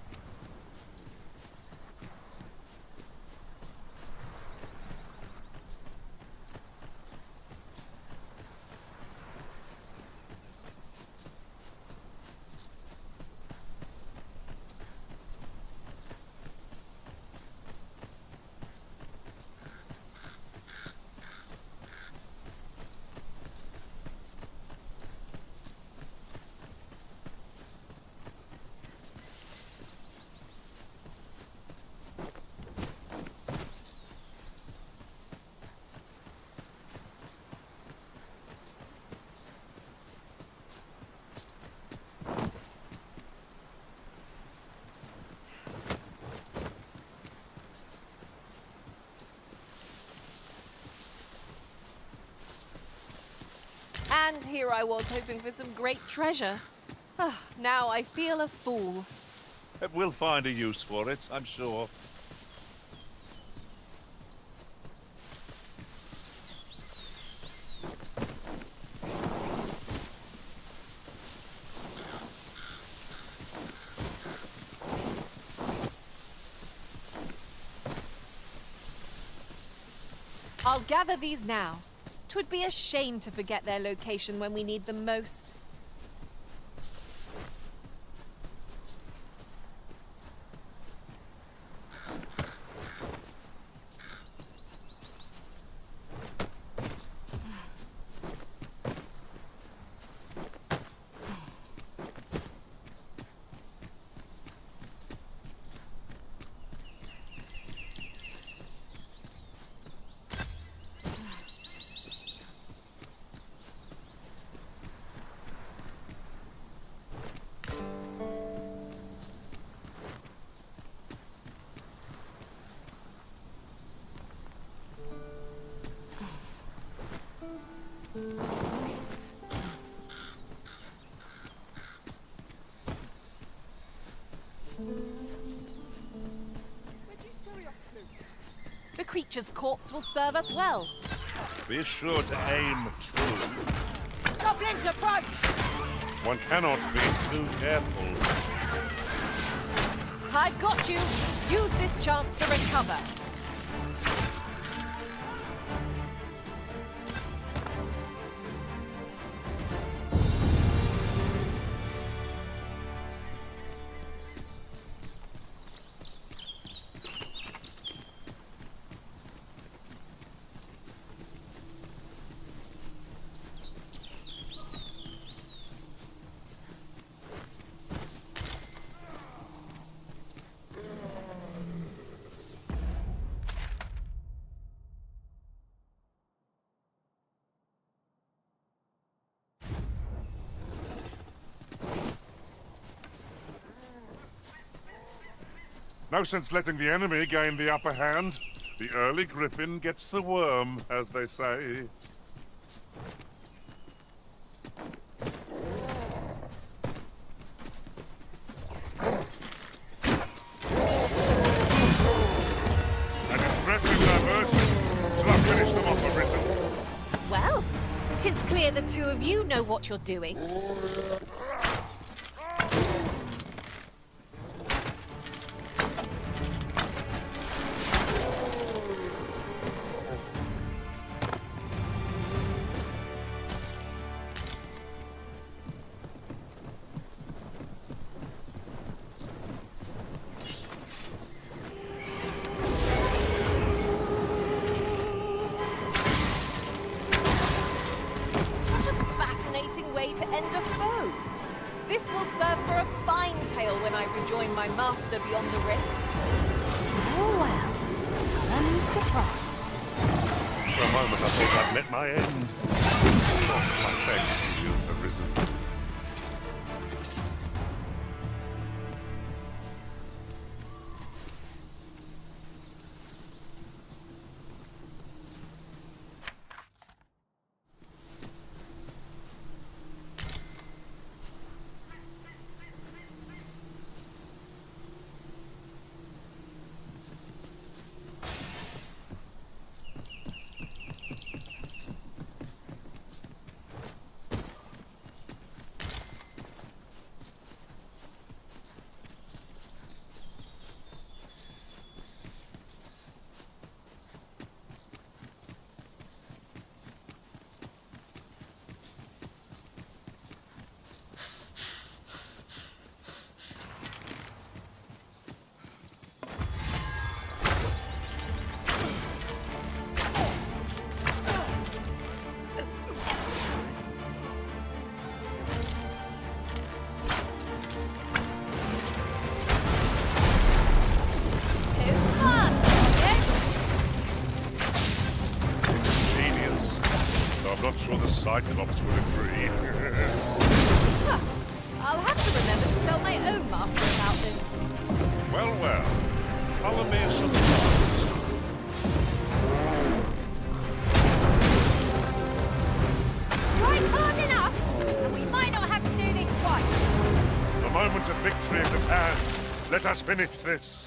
And here I was hoping for some great treasure. Now I feel a fool. We'll find a use for it, I'm sure. I'll gather these now. 'Twould be a shame to forget their location when we need them most. The creature's corpse will serve us well. Be sure to aim true. Goblins approach! One cannot be too careful. I've got you. Use this chance to recover. No sense letting the enemy gain the upper hand. The early griffin gets the worm, as they say. hear the two of you know what you're doing. Way to end a foe. This will serve for a fine tale when I rejoin my master beyond the rift. Oh well, I'm surprised. For a moment I thought I'd met my end. My thanks to you, Arisen. I'm not sure the Cyclops would agree. Huh. I'll have to remember to tell my own master about this. Well, well. Follow me a surprise. Strike hard enough, and we might not have to do this twice. The moment of victory is at hand. Let us finish this.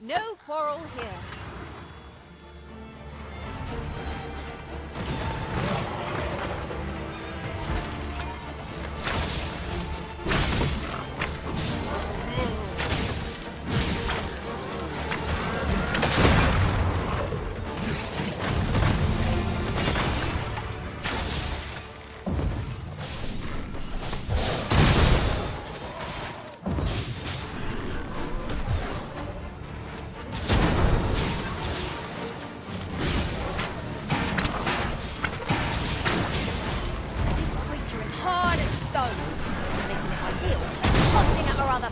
No quarrel here.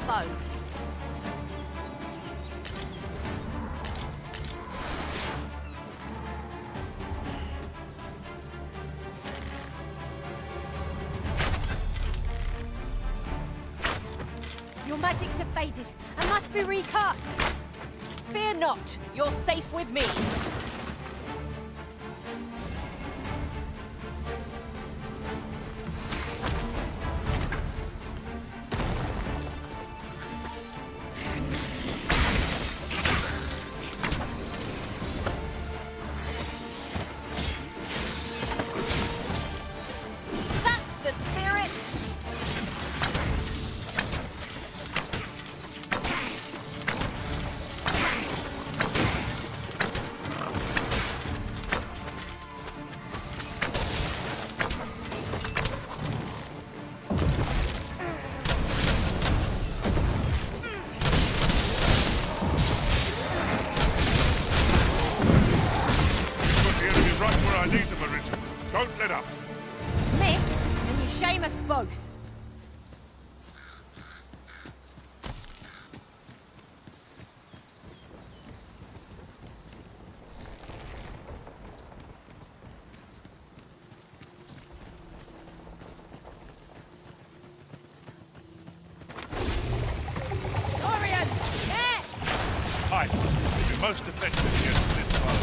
Foes. Your magics have faded and must be recast. Fear not, you're safe with me. Don't let up. Miss, and you shame us both. Dorian! Net! Ice will be most effective against this foe.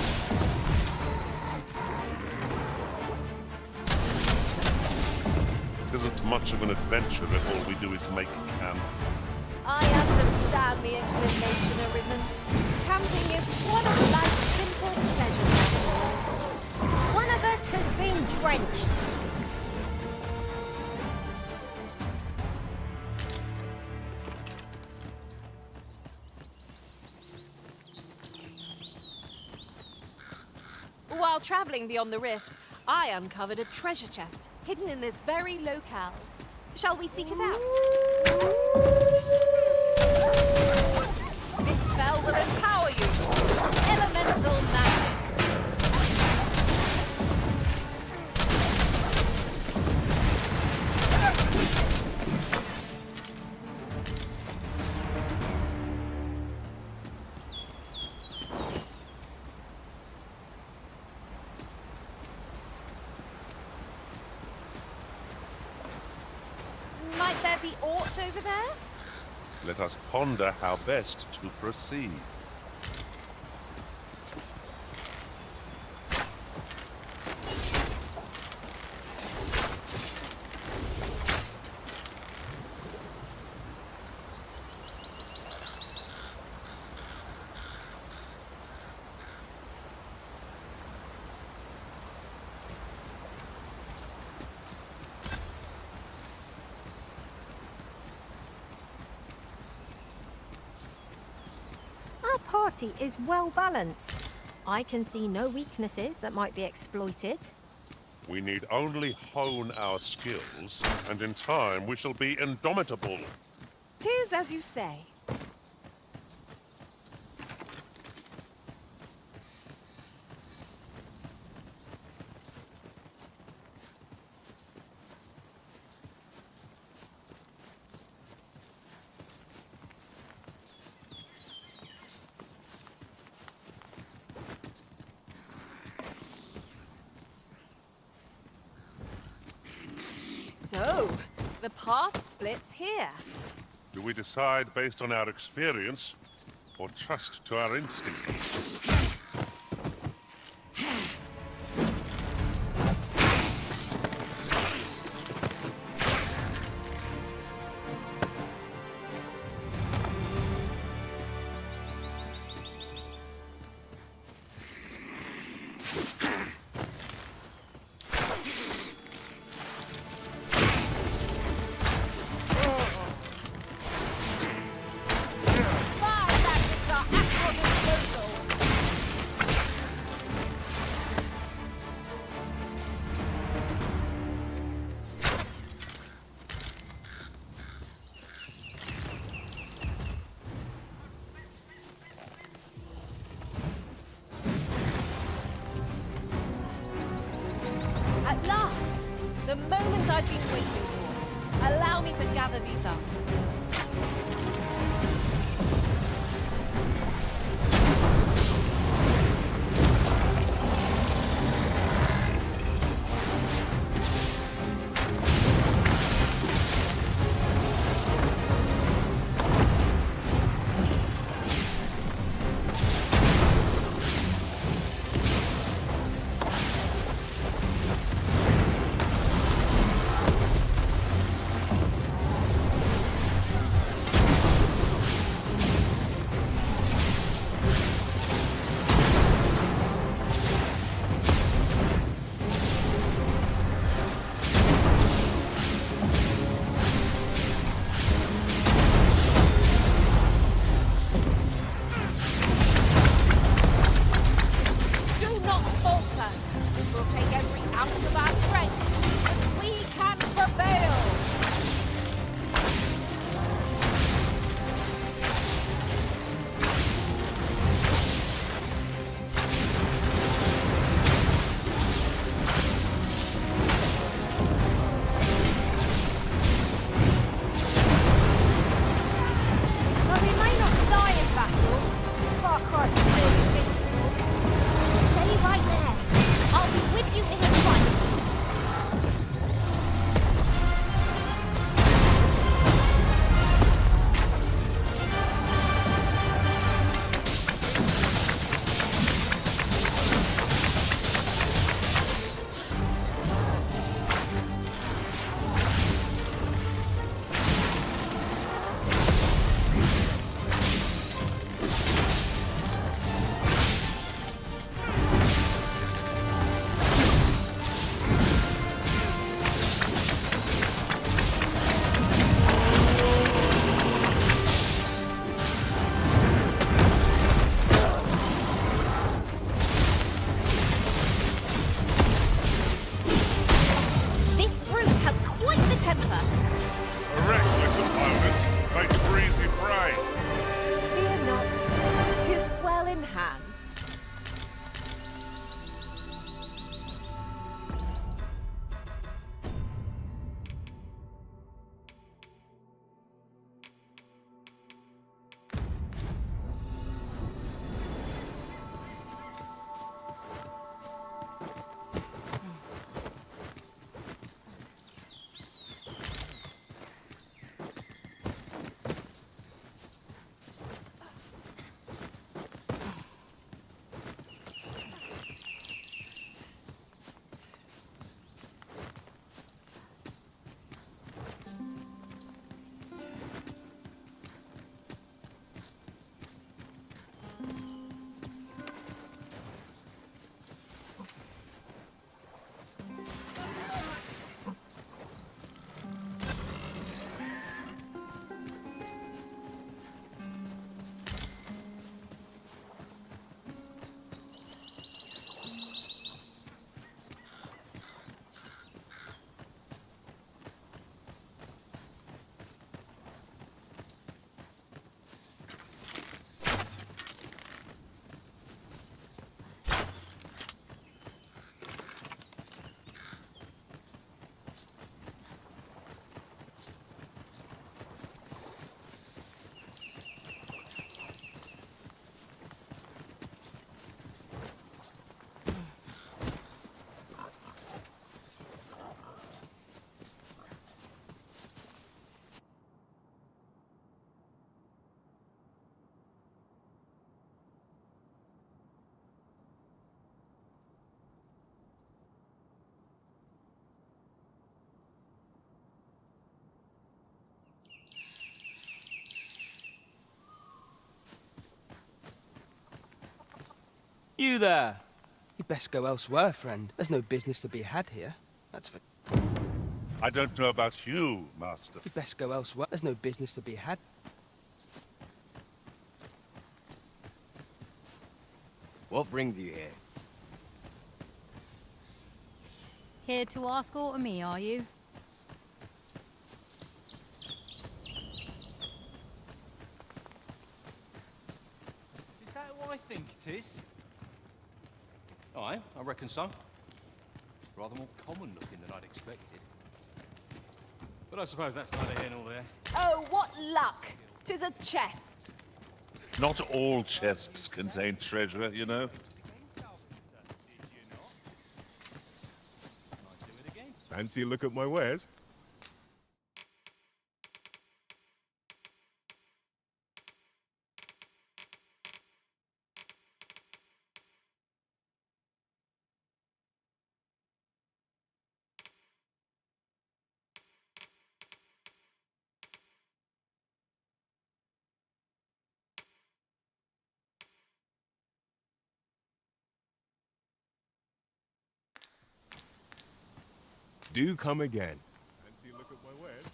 Isn't much of an adventure if all we do is make camp. I understand the inclination, Arisen. Camping is one of life's simple pleasures. One of us has been drenched. While traveling beyond the rift, I uncovered a treasure chest hidden in this very locale. Shall we seek it out? This spell will empower you. Elemental magic. Might there be aught over there? Let us ponder how best to proceed. Our party is well balanced. I can see no weaknesses that might be exploited. We need only hone our skills, and in time we shall be indomitable. 'Tis as you say. So, the path splits here. Do we decide based on our experience, or trust to our instincts? At last! The moment I've been waiting for. Allow me to gather these up. You there! You'd best go elsewhere, friend. There's no business to be had here. That's for... I don't know about you, Master. You'd best go elsewhere. There's no business to be had. What brings you here? Here to ask aught of me, are you? Is that who I think it is? Aye, I reckon so. Rather more common looking than I'd expected. But I suppose that's neither here nor there. Oh, what luck! 'Tis a chest. Not all chests contain treasure, you know. Fancy a look at my wares? Do come again. Fancy a look at my wares?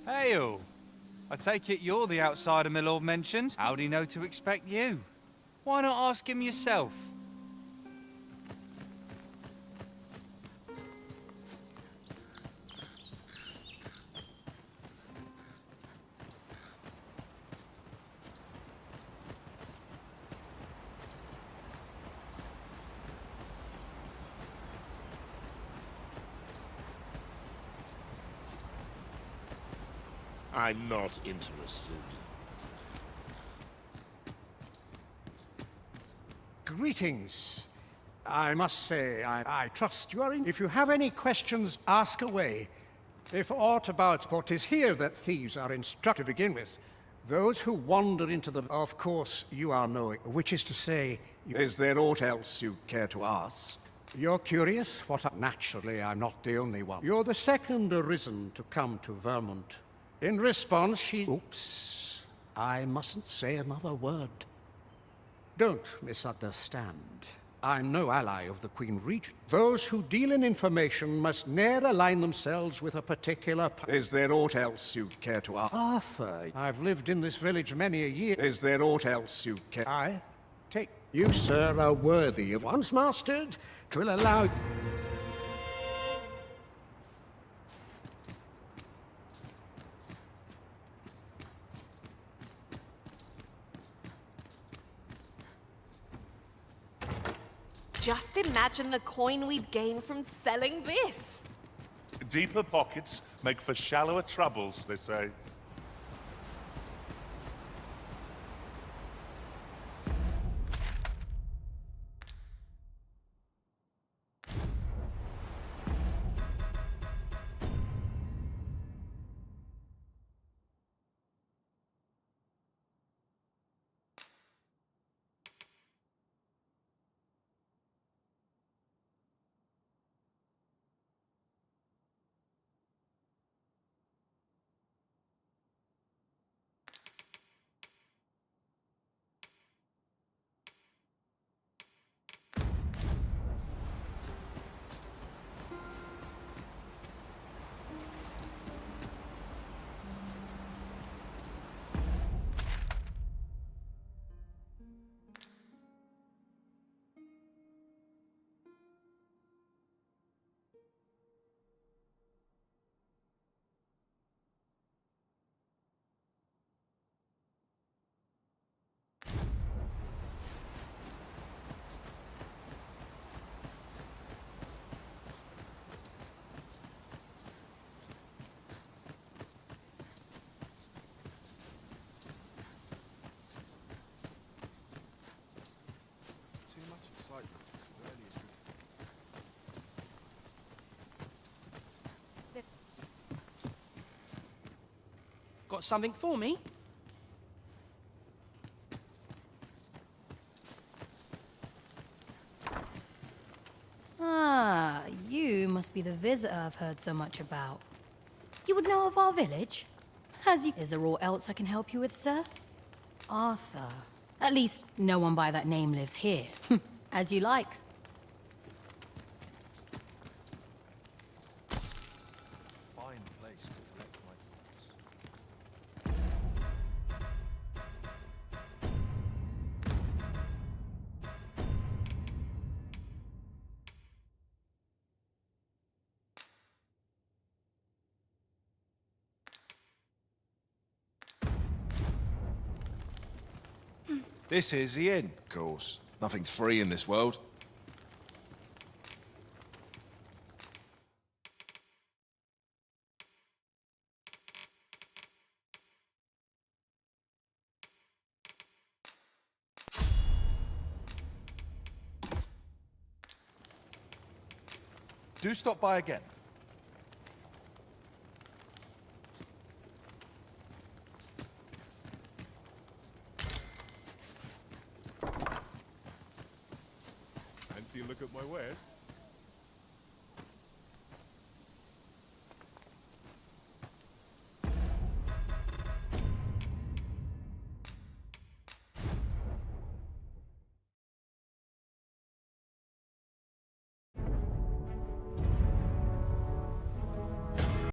Hail! I take it you're the outsider my lord mentioned. How'd he know to expect you? Why not ask him yourself? I'm not interested. Greetings. I must say, I trust you are in. If you have any questions, ask away. If aught about what is here that thieves are instructed to begin with, those who wander into the... Of course, you are knowing, which is to say, is there aught else you care to ask? You're curious? Naturally, I'm not the only one. You're the second arisen to come to Vermont. In response, Oops. I mustn't say another word. Don't misunderstand. I'm no ally of the Queen Regent. Those who deal in information must ne'er align themselves with a particular... Is there aught else you'd care to ask? Arthur, I've lived in this village many a year. Is there aught else you care... I take... You, sir, are worthy of... Once mastered, 'twill allow... Just imagine the coin we'd gain from selling this. Deeper pockets make for shallower troubles, they say. Got something for me? be the visitor I've heard so much about. You would know of our village? Is there aught else I can help you with, sir? Arthur. At least, no one by that name lives here. As you like. Fine place to collect my thoughts. This is the inn, of course. Nothing's free in this world. Do stop by again. Fancy a look at my wares?